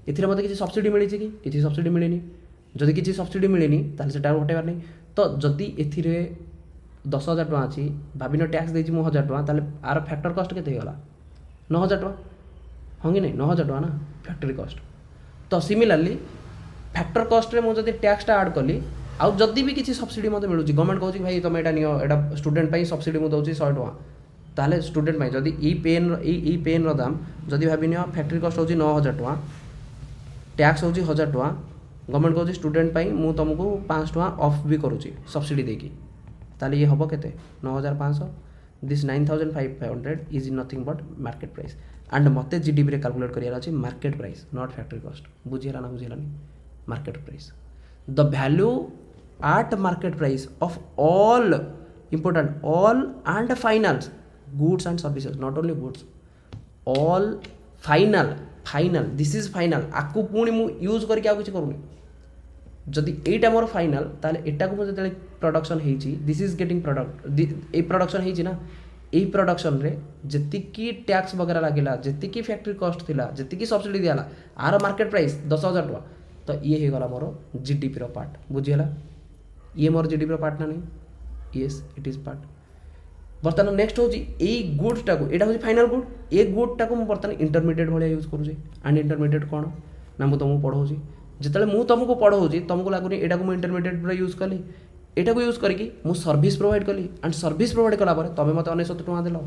एथिरे मते किसी सब्सिडी मिली कि किसी सब्सिडी मिलेनी जदि किसी सब्सिडी मिलेनी ताले सेटा हटेबार नहीं तो जदि एथिरे 10,000 टଙ୍କା अच्छी भाविन टैक्स देछि मु 1,000 टଙ୍କା ताले आर फैक्टर कॉस्ट केते होगा 9,000 टଙ୍କା हाँ कि नहीं 9,000 टଙ୍କା ना फैक्ट्री कॉस्ट तो सिमिलारली फैक्टर कॉस्ट रे मु जदि टैक्सटा ऐड कली आउ जदि भी किसी सब्सिडी मते मिलुची गवर्नमेंट कहूँ भाई तुम एटा नियो एटा स्टूडेंट पई सब्सिडी मु दउची 100 टଙ୍କା ताले स्टूडेंट में जदि ई पेन दाम जदि भाविन फैक्ट्री कॉस्ट होची 9,000 टଙ୍କା टैक्स होची 1,000 टଙ୍କା गवर्नमेंट कहूँ स्टूडेंट पई मु तुमको 5 टଙ୍କା ऑफ भी करूची सब्सिडी देकी ताले ये हम केते 9,500 this 9,500 is nothing but market price and मते जीडीपी रे कैलकुलेट करियार अछि market price not factory cost बुझियला ना बुझियलानी market price the value at market price of all important all and finals goods and services not only goods all final this is final आकु पुणी मु use करके आउ किसी करूनी जदि एटा मोर फाइनल ताले एटा को मु जते प्रोडक्शन हेची this is getting product A production हेची ना ए प्रोडक्शन रे जति की टैक्स वगैरह लागेला जति की फैक्ट्री कॉस्ट थिला जति की सब्सिडी दियाला आर मार्केट प्राइस 10,000 टଙ୍କା तो ये हे गला मोर जीडीपी रो पार्ट बुझियला ये मोर जीडीपी रो पार्ट ना नहीं yes it is part बर्तमान नेक्स्ट हूँ यही गुड्स टाक यहाँ हूँ फाइनाल गुड ए गुड टाक बर्तमान इंटरमीडिएट भाया यूज करुँचे एंड इंटरमीडिएट कौन ना मुझे तुमको पढ़ाऊँ जिते मुझे तुमको पढ़ाऊँ तुमको लगुनि यहाँ मुझे इंटरमीडिएट यूज कली यहाँ को यूज करके मुझे सर्विस प्रोवाइड कली एंड सर्विस प्रोवाइड कलापर तुम मत 99 टଙ୍କା देल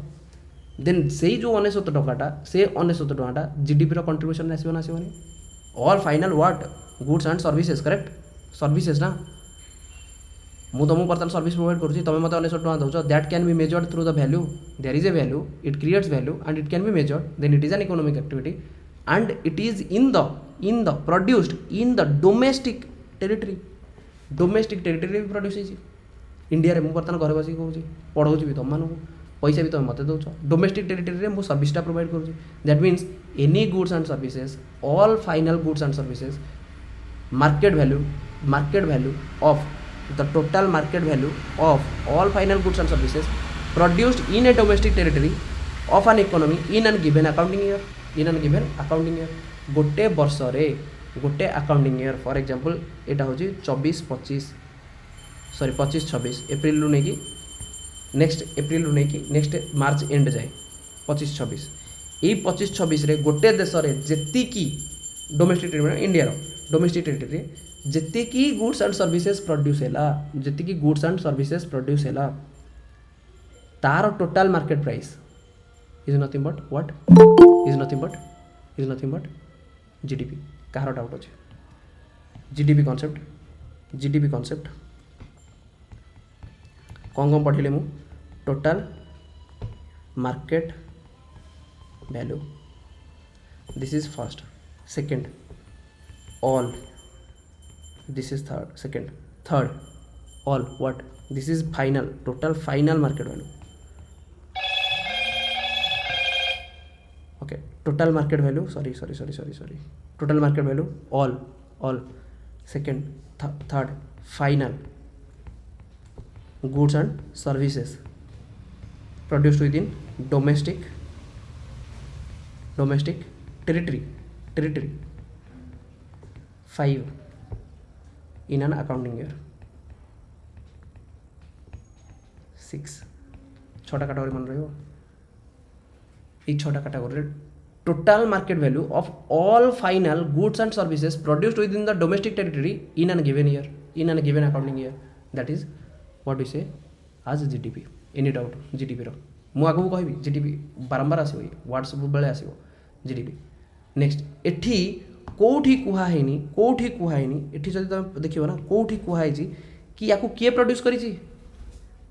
देन से जो 99 टଙ୍କାଟା से 99 ଟଙ୍କାଟା जीडीपी कंट्रीब्यूशन आसो ना आसोनी all final what goods and services correct services ना मु तुमको बर्तमान सर्विस प्रोवाइड करुँची तुम मत 99 ଟଙ୍କା दौच that can be measured through the value there is a value it creates value and it can be measured then it is an economic activity and it is in the produced in the domestic territory भी produce होती India रे मु बर्तमान घर बस कहूँ पढ़ाऊँ भी तुम मानू पैसा भी तुम मत दौच डोमेस्टिक टेरिटरी में सर्विसटा प्रोवाइड करुँची that means any goods and services all final goods and services market value of the total market value of all final goods and services produced in a domestic territory of an economy in an given accounting year गोटे वर्ष रे गोटे accounting year for example एटा होची 24-25 April रु नहीं कि next April रु नहीं कि नेक्स्ट मार्च एंड जाए 25-26 ये 25-26 रे गोटे देश रे जेती की डोमेस्टिक टेरिटरी इंडिया रो डोमेस्टिक टेरिटरी जितने की गुड्स एंड सर्विसेज प्रोड्यूस है जितने की गुड्स एंड सर्विसेज प्रोड्यूस है तार total market price is nothing but what is nothing but GDP Kahar doubt अच्छे जीडीपी कॉन्सेप्ट कौन पढ़े मु total market value this is first second all this is third, second, third, all what, this is final, total final market value. Okay, total market value, sorry, total market value, all, second, third, final, goods and services produced within domestic territory, 5 in an accounting year, 6 छटा category मन रही ये छटा category total market value of all final goods and services produced within the domestic territory in a given year, in a given accounting year, that is what we say as GDP. Any doubt GDP रो मु आगु कहबी GDP बारंबार आसीबो word सब बेले आसीबो GDP. Next एठी कोठी कुहाइनी एठी जदि तुम देखिबो ना कोठी कुहाइची कि याकू किए produce करिची,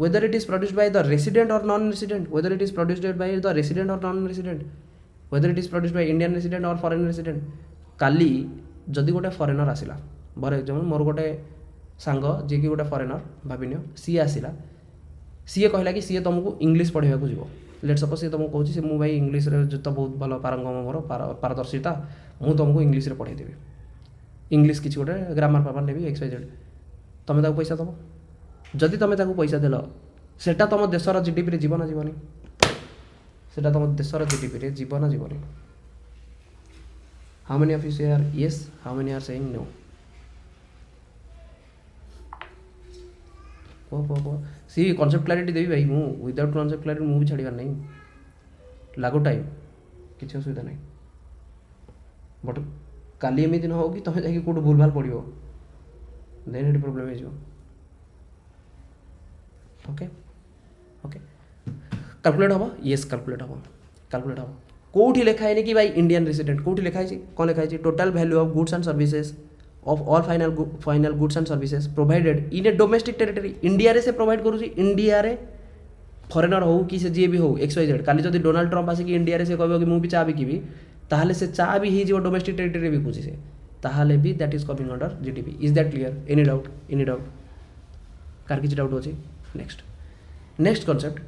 whether it is produced by the resident or non-resident, whether it is produced by the resident or non-resident, whether it is produced by Indian resident or foreign resident. काली जदि गोटे फरेनर आसिला बरे जो मोर गोटे सांग जे कि गोटे फरेनर भाविनियो सी आसिला, सी कहला कि सी तुमको इंग्लिश पढ़ाइबा को जीवो, लेट सपोज सी तुमको कहूँ मु भाई इंग्लिश रे तो बहुत भल पारंगम मोर पारदर्शिता, मु तुमको इंग्लिश रे पढ़ाई देबी, इंग्लिश किसी गोटे ग्रामर पापर नेबी एक्स वाई जेड, तुम ताको पैसा दब, जदि तुम ताको पैसा देल सेटा तुम देशर जीडीपी रे जीवन जीवनी, सेटा तुम देशर जीडीपी रे जीवन जीवनी. How many of you say are yes, how many are saying no? See concept clarity देवी भाई, मु विदाउट कॉन्सेप्ट क्लैरिटी मु भी छाड़ीबार नहीं, लागू टाइम किसी असुविधा नहीं, बट काली एमती न हो कि तुम जाकि कौट भूल भाल पड़ो देन ये प्रोब्लेम हो. ओके ओके कैलकुलेट हम, येस कैलकुलेट हम कौटी लिखाई कि भाई इंडियन रेसिडेंट कौटी लिखाई कौन लिखाई total value of goods and services of all final goods and services provided in A domestic territory. India रे से प्रोवाइड करूँ, इंडिया रे फरेनर हो कि से जी भी हो एक्स वाई जेड, काली जब डोनाल्ड ट्रंप आसिक इंडिया रे से कहबो कि मु भी चा बिकिबी, ताहले से चा भी हो डोमेस्टिक टेरिटरी बिकुची से, ताहले भी that is coming under GDP. Is that clear? Any doubt car किसी डाउट अच्छे? Next concept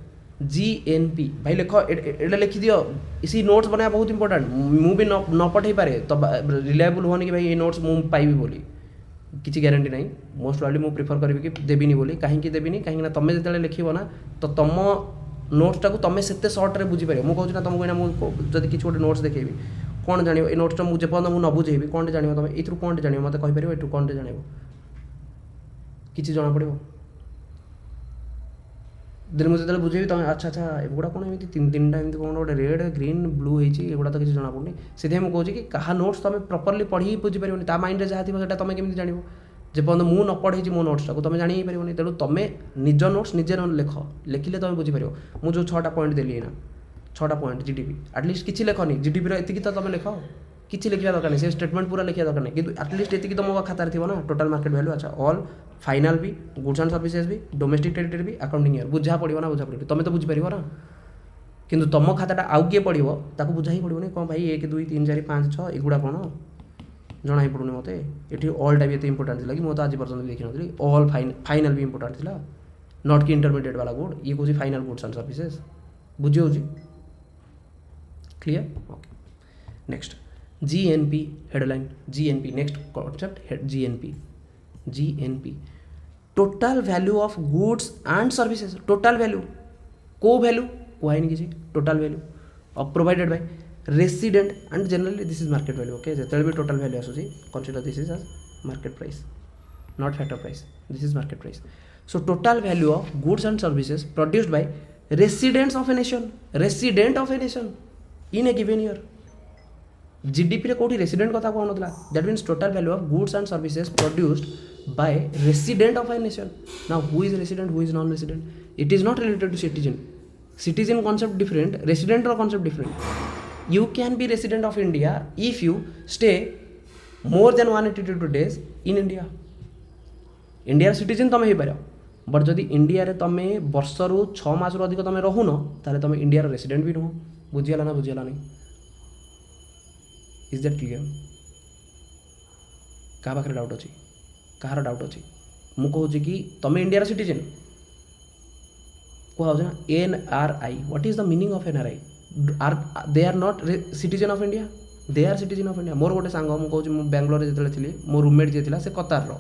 GNP. भाई लिख एटा लिखि दियो, इसी नोट्स बनाया बहुत इंपोर्टेंट. मु भी न पठे पारे तो रिलायबल होनी कि भाई ये नोट्स मु पाइबी बोली किसी ग्यारंटी नहीं. मोस्ट प्रोबेबली मु प्रिफर करी कि देविनी बोली, कहीं देविनी कहीं तुम जो लिखो ना तो तुम नोट्सटा को तुम से सर्ट में बुझीपर. मुझे कहूँ ना तुमको जब किसी गोटे नोट्स देखेबी कौन जान ये नोट्सटा मुझे पर्यटन मुझे न बुझेबी कौन जान तुम ये कौन जान मत कहीपर ये कौन जान किसी जना पड़ो दिन मुझे जो बुझेबी तुम अच्छा एगुड़ा कौन एमती तीन टा एमती कौन गोटे रेड ग्रीन ब्लू होगा तो किसी जना पड़नी. से मुझे कहूँ कि क्या नोट्स तुम प्रॉपर्ली पढ़ी बुझीपर ता माइंड जहाँ थी तुम केमी जान जे पर्यटन मुझे न पढ़े मो नोट्सटा को तुम जान ही पारे. तेणु तुम निज नोट्स निजे लिखिले तुम बुझीपर. मुझे 6टा पॉइंट देली ना 6टा पॉइंट जीडीपी एटलिस्ट किसी लिखनी जीडीपी एति तो तुम लिख किसी लिखा दरकार नहीं, से स्टेटमेंट पूरा लिखा दरकार नहीं, कि एटलिस्ट ये तुम खाता थी ना टोटल मार्केट वैल्यू. अच्छा ऑल फाइनाल भी गुड्स एंड सर्विसेज भी डोमेस्टिक टेरिटरी भी अकाउंटिंग ईयर बुझा पड़ो ना बुझा पड़ो तुम तो बुझीपर ना, कि तुम खाताटा आउ किए पढ़ो ताको बुझा ही पड़ोनी कौन भाई 1 2 3 4 5 6 एगुड़ा कौन जना ही पड़ूनी मत. ये ऑलटा भी ये इंपोर्टाट थी कि मुझे आज पर्यटन देखी नी. ऑल फाइनाल भी इंपोर्टाट थी, नॉट कि इंटरमीडिएट वाला गुड, ये कौन फाइनाल गुड्स एंड सर्विसेज बुझी हो. Clear? Okay. Next GNP headline. GNP next concept GNP total value of goods and services. Total value को वैल्यू कहनी किसी total value of provided by resident and generally this is market value. Okay जो भी total value आसूँ consider this is as market price not factor price, this is market price. So total value of goods and services produced by residents of a nation in a given year. GDP रे कोठी रेसिडेंट कथा कहन नथला, that means total value of goods and services produced by resident of a nation. Now who is resident who is non resident? It is not related to citizen concept different, resident or concept different. You can be resident of India if you stay more than 182 days in India. India citizen तुम हो पार, but जदि India रे तुम वर्ष रु 6 मास रु अधिक तुम रहुन ताले तुम इंडिया रेसिडेंट भी नुह. बुझीगला ना बुझीगला नहीं? Is that clear? क्या पाखे डाउट अच्छी? कहार डाउट अच्छी मु कहूँ कि तुम इंडिया सिटीजन कहुँ ना NRI what is the meaning of NRI are they are not citizen of India they are citizen of India मोर गोटे सांग मुझे कहूँ बेंगलोर जो थी मो रूममेट जी था से कतार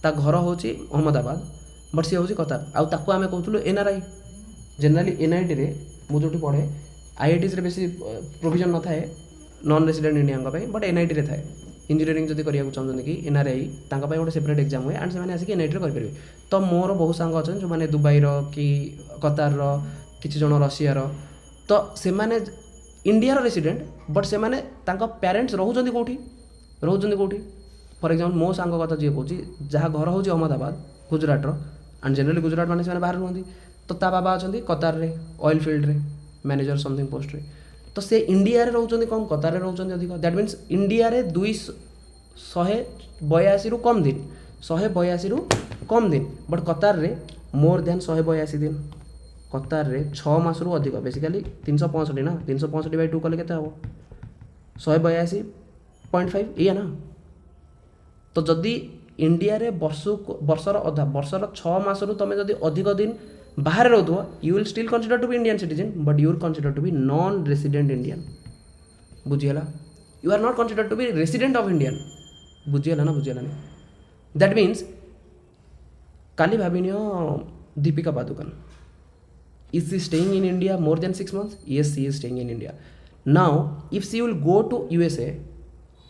ता घर हूँ अहमदाबाद बट सी हूँ कतार आउ आम कहूँ NRI जनराली NIT रे मुझे जो पढ़े IITs रे बेसी प्रोविजन न थाए non resident Indian but NIT रे थाए इंजीनियरिंग जब करिया चाहते कि NRI गोटे सेपरेट एग्जाम हुए एंड से आसिक NIT रे करेंगे तो मोर बहुत सांग अच्छा जो मैंने दुबईर कि कतार किसी जन रशियार तो से मैंने इंडियार रेसिडेंट बट से मैंने पेरेंट्स रोचते कौटी फॉर एग्जांपल मो सांग कथा जी कौच जहाँ घर हूँ अहमदाबाद गुजरात एंड जनरली गुजरात मैंने से बाहर रुहति तो ता बाबा अच्छा कतार रे ऑयल फील्ड रे मैनेजर समथिंग पोस्ट रे तो से इंडिया रे रोचते कम कतार रे रोचते अधिक दैट मीन्स इंडिया रे 282 रु कम दिन 182 रु कम दिन बट कतार रे मोर देन 182 दिन कतार रे 6 मास रु अधिक बेसिकली 365 ना 365 बाई 2 कले केते हबो 182.5 या ना तो जदि इंडिया रे वर्षर अधा वर्षर 6 मास रु तमे जदि अधिक दिन बाहर रोथो you will still consider to be Indian citizen but you will consider to be non resident Indian बुझीगला you are not consider to be resident of Indian बुझीगला ना बुझीगला नहीं दैट मीन्स काली भाविनियो Deepika Padukone is she staying in India more than 6 months? Yes, she is staying in India. Now if she will go to USA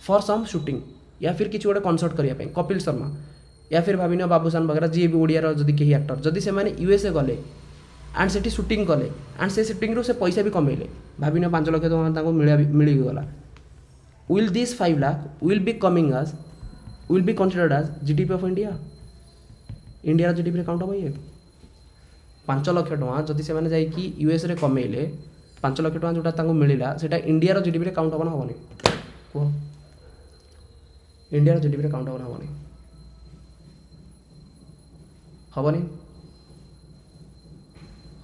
for some shooting या फिर किसी गोटे कनसर्ट करने कपिल शर्मा या फिर भाविनियो बाबूसान वगैरह जी भी ओडिया जदि कहीं एक्टर जदि से मैंने USA गले एंड से शूटिंग कले एंड से शूटिंग रू से पैसा भी कमेले भाविनियो 5 लाख टका मिलगला will this 5 lakh will be coming as will be considered as GDP of India India GDP रे काउंट हम ये 5 लाख टका जदि से मैंने US रे कमेले 5 लाख टका जोटा मिलला सेटा इंडिया GDP रे काउंट हबना हबनी कह इंडिया GDP रे काउंट हबना हबनी हबनी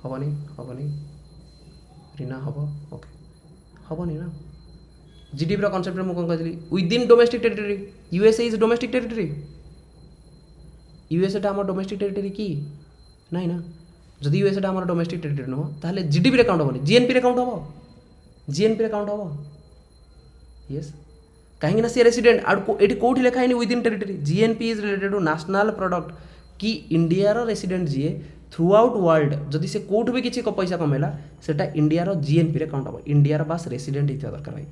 हबनी हबनी रीना हब ओके हबनी ना GDP रो कॉन्सेप्ट में कौन कहली within domestic territory USA is domestic territory USA टा हमर डोमेस्टिक टेरिटरी की नहीं ना जदि USA टा हमर डोमेस्टिक टेरिटरी नुह ताहले GDP रे काउंट हबनी GNP रे काउंट हबो GNP रे काउंट हबो यस कहीं ना सी रेसिडेंट ये कौटी लिखा है within territory GNP is related to national product कि इंडियार रेसिडेंट जी थ्रू आउट वर्ल्ड जदि से कौट भी किसी पैसा कमेला सेटा इंडियार GNP रे काउंट हम इंडियार बास रेसिडेंट होता दरकार भाई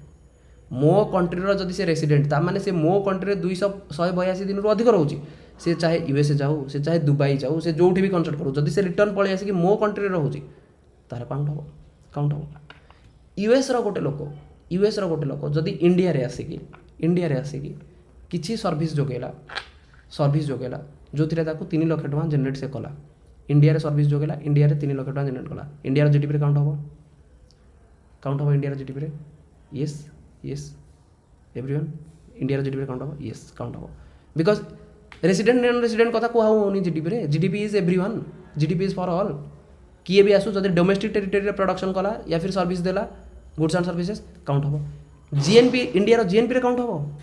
मो कंट्रीर जदि से रेसिडेंट ता माने से मो कंट्री 182 दिन अधिक रोचे से चाहे USA जाऊ से चाहे दुबई जाऊ से जो भी कनसल्ट करू जदि से रिटर्न पड़े आसिक मो कंट्री रोचे तार काउंट हम US रो गोटे लोक जदि इंडिया रे आसिकी किसी सर्विस जोगेला जो थे 3 लाख टका जेनेट से कला इंडिया रे सर्विस जोगेला इंडिया रे 3 लाख टका जेनेट कला इंडिया GDP रे काउंट हम इंडिया GDP रे यस एवरीवन इंडिया GDP रे काउंट हम यस काउंट हम बिकॉज रेसिडेंट नॉन रेसिडेंट कथा कहू होनी GDP रे GDP is everyone GDP is for all किए भी आसू जदि डोमेस्टिक टेरिटरी रे प्रोडक्शन कला या फिर सर्विस देला गुड्स एंड सर्विसेज काउंट हम GNP इंडिया GNP रे काउंट हम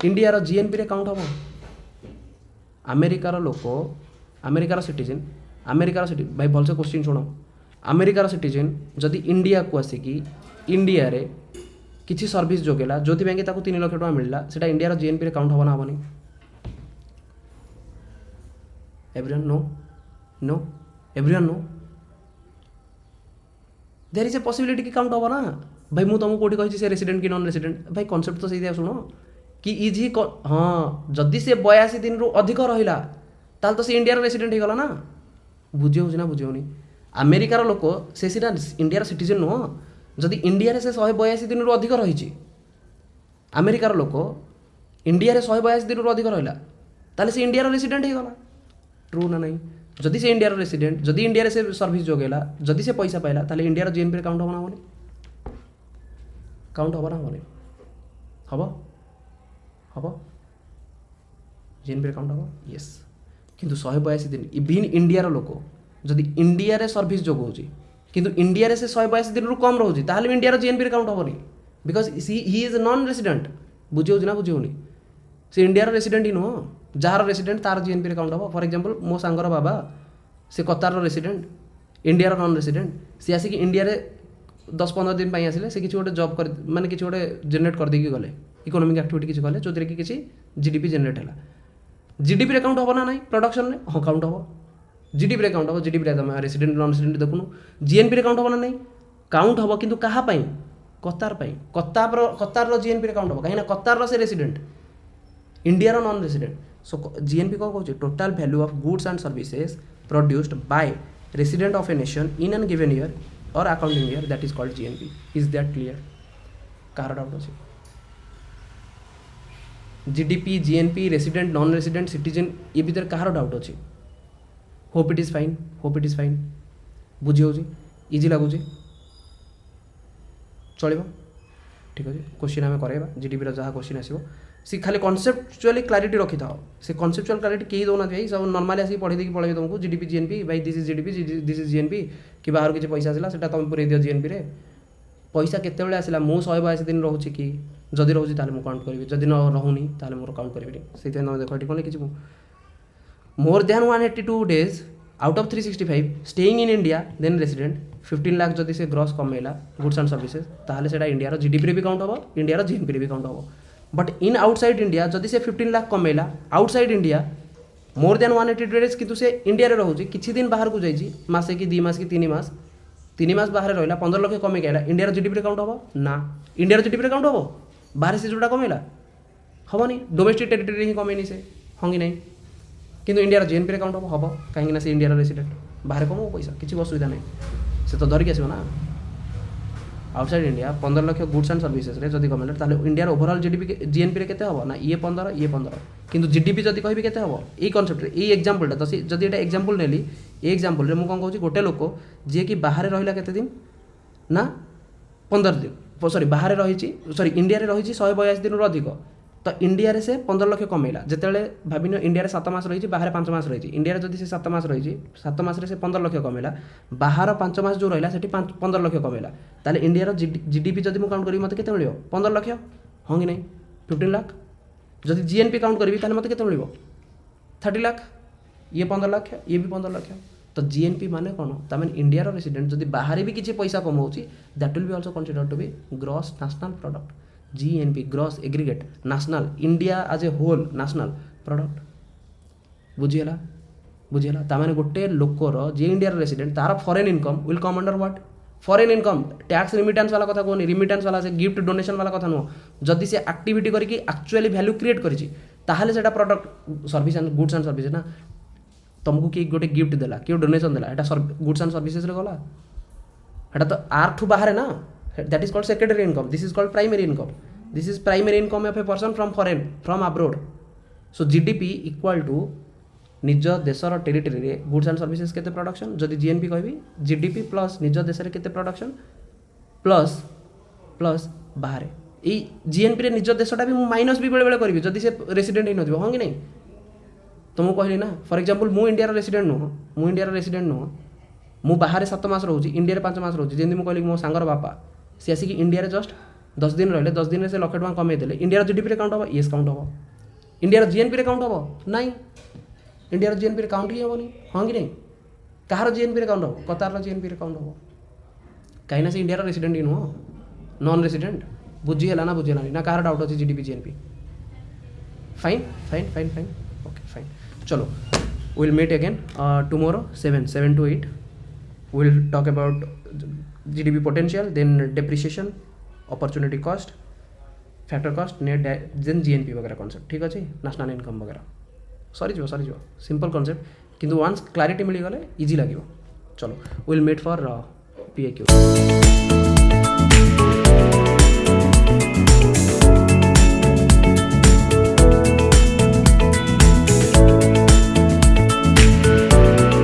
इंडिया GNP रे काउंट हम अमेरिकार सिटीजन भाई भलसे क्वेश्चन शुण अमेरिकार सिटीजन जदि इंडिया को आसिकी इंडिया रे किसी सर्विस जोगेला जो 3 लाख टका मिलला सेटा इंडिया GNP रे काउंट हबना हबनी everyone no everyone no there is a possibility कि काउंट हबो ना भाई मु तुमको कोठी कहि से रेसिडेंट कि नॉन रेसिडेंट भाई कॉन्सेप्ट तो सही सुनो कि इजी हाँ जदि से 82 दिन रु अधिक रहिला ताल तो से इंडिया रेसिडेंट हो गला ना बुझेउनी अमेरिकार लोक से सीना इंडिया सिटीजन नुह जदि इंडिया से 182 दिन रु अधिक रही अमेरिकार लोक इंडिया 182 दिन रु अधिक रहिला ताले से इंडिया रेसिडेंट हो गला ट्रू ना नहीं जदि से इंडिया रेसिडेंट जदि इंडिया से सर्विस जोगेला जदि से पैसा पाइला ताले इंडिया GNP रे काउंट हबना हबनी काउंट हबना हबनी हब GNP रे काउंट हब यस किंतु 182 दिन इवन इंडियार लोक जदि इंडिया रे सर्विस जोगौची किंतु इंडिया रे से 182 दिन रु कम रोची ताहले इंडिया GNP रे काउंट हबनी because he is non resident बुझेउची ना बुझेउनी से इंडिया रेसिडेंट ही नुह जार रेसिडेंट तार जीएनपी रे काउंट हम फॉर एग्जांपल मो सांगर बाबा से Qatar resident India non resident सी आसिक इंडिया रे 10-15 दिन आसिले से किसी गोटे जॉब कर माने किसी गोटे जेनेरेट कर देकी गले इकोनॉमिक एक्टिविटी किसी कले जो कि किसी जीडीपी जेनेरेट है जीडीपी रे काउंट हम ना ना प्रोडक्शन रे हाँ काउंट हम जीडीपी रे काउंट हम जीडीपी रे तुम रेसिडेंट नॉन रेसिडेंट देखुनु जीएनपी रे काउंट हम ना नहीं काउंट हम किंतु कहा पाई कतार पाई कतार जीएनपी रे काउंट हम कहीं कतार से resident India non resident so GNP कौन कहूँ total value of goods and services produced by resident of a nation in an given year और accounting year that is called GNP is that clear कार doubt अच्छे GDP GNP resident non resident citizen ये भीतर कहार doubt अच्छे hope it is fine बुझी हो easy लगुच चलो ठीक अच्छे क्वेश्चन आम कराइबा जीडीपी जहाँ क्वेश्चन आसो सी खाली कनसेप्चुअली क्लारिटी रखी था से कनसेप्चुअल क्लारिटी कहीं दौना भाई सब नॉर्मली आसी पढ़े देकी पढ़े तुमको जीडीपी जीएनपी भाई this is GDP this is GNP कि बाहर किसी पैसा आसला से तुम पूरे दियो जीएनपी रे पैसा केतेबेले आसला मु 182 दिन रोचे कि जदि रोचे ताले मु काउंट करी जदि न रहुनी ताले मोर काउंट करी से तुम देख ये कौन लिखी more than 182 days out of 365 staying in India then resident 15 lakh जदि से ग्रॉस कमेला गुड्स एंड सर्विसेज ताहले सेटा इंडिया जीडीपी रे भी काउंट हम इंडिया जीएनपी रे भी काउंट हम बट इन आउटसाइड इंडिया जदि से 15 लाख कमेला outside India more than 180 days किंतु से इंडिया रे रोचे किछि दिन बाहर को जाइछि मासे कि 2 मास कि 3 मास बाहर रहिला 15 लाख कमे गला इंडिया जीडीपी रे काउंट हम ना इंडिया जीडीपी रे काउंट हम बाहर से जोटा कमेला हमनी डोमेस्टिक टेरिटरी ही कमेनी से हंगी नहीं किंतु इंडिया जीएनपी रे काउंट हम कहीं से इंडिया रेसिडेंट बाहर कम पैसा किसी असुविधा नहीं से तो धरिक आसो ना outside India 15 lakh goods and services रे जदि कमेला ताले इंडिया ओवरऑल जीडीपी जीएनपी रे केते हबो ना ये 15 किंतु जीडीपी जदि कहबी केते हबो ए कॉन्सेप्ट रे ए एग्जांपल ता जदि एटा एग्जांपल नेली ए एग्जांपल रे मु कोन कहूची गोटे लोक जे कि बाहर रहिला केते दिन ना 15 दिन सॉरी बाहर रहिची सॉरी इंडिया रे रहिची 182 दिन रो अधिक तो इंडिया रे से 15 लाख कमेला जेतेले भाबिनो इंडिया रे 7 मास रहिची बाहर 5 मास रहिची इंडिया रे जदि से 7 मास रहिची 7 मास रे से 15 लाख कमेला बाहर 5 मास जो रहिला सेठी 15 लाख कमेला ताले इंडिया रो जीडीपी जदि मु काउंट करी मते केते मिलियो 15 लाख हां कि नहीं 15 लाख जदि जीएनपी काउंट करबी ताले मते केते मिलियो 30 लाख ये 15 लाख ये भी 15 लाख तो जीएनपी माने कोन ता माने इंडिया रो रेसिडेंट जदि बाहर भी किछि पैसा कमाउची that will be also considered to be gross national product GNP gross aggregate national India as a whole national product बुझीगला ताने गोटे लोकर जे इंडिया रेसिडेंट तार foreign income will come under what foreign income tax remittance वाला कथा कहनी remittance वाला से गिफ्ट डोनेशन वाला कथा नुह जदि से एक्टिविटी करके एक्चुअली वैल्यू क्रिएट करिछि ताहले सेटा product service and goods and services ना तुमको किए गोटे गिफ्ट देला किए डोनेशन देला एटा गुड्स एंड सर्विसेज रे गला एटा तो आर ठू बाहर ना that is called secondary income this is called primary income this is primary income of a person from abroad so gdp equal to निज देशर टेरिटरी रे गुड्स एंड सर्विसेज केते प्रोडक्शन जदि जीएनपी कहबी जीडीपी प्लस निज देश रे केते प्रोडक्शन प्लस बाहर ए जीएनपी रे निज देशटा भी माइनस भी बेले बेले करबी जदि से रेसिडेंट ही नथिबो हां कि नहीं तुमको कहली ना फॉर एग्जांपल मु इंडिया रेसिडेंट नुह मु बाहर 7 मास रोची इंडिया 5 मास रोची जेंति मु कहली मो सांगर बापा सी आसिक इंडिया जस्ट 10 दिन रहिले 10 दिन से लक्ष टका कमे देले इंडिया जीडीपी रे काउंट हम यस काउंट हम इंडिया जीएनपी रे काउंट हम नहीं इंडिया जीएनपी रे काउंट ही हेबनी हां कि नहीं कहार जीएनपी रे काउंट हम कतार जीएनपी रे काउंट हम कहीं से इंडिया रेसिडेंट ही नुह नॉन रेसिडेंट बुझीगला ना कहार डाउट अच्छे GDP GNP fine okay fine चलो will meet again tomorrow 7 to 8 we'll talk about GDP potential, then depreciation, opportunity cost, factor cost, net then GNP वगैरह concept ठीक अच्छे national income वगैरह सरी जो simple concept किंतु once clarity मिली गले easy लगे चलो we'll meet for PAQ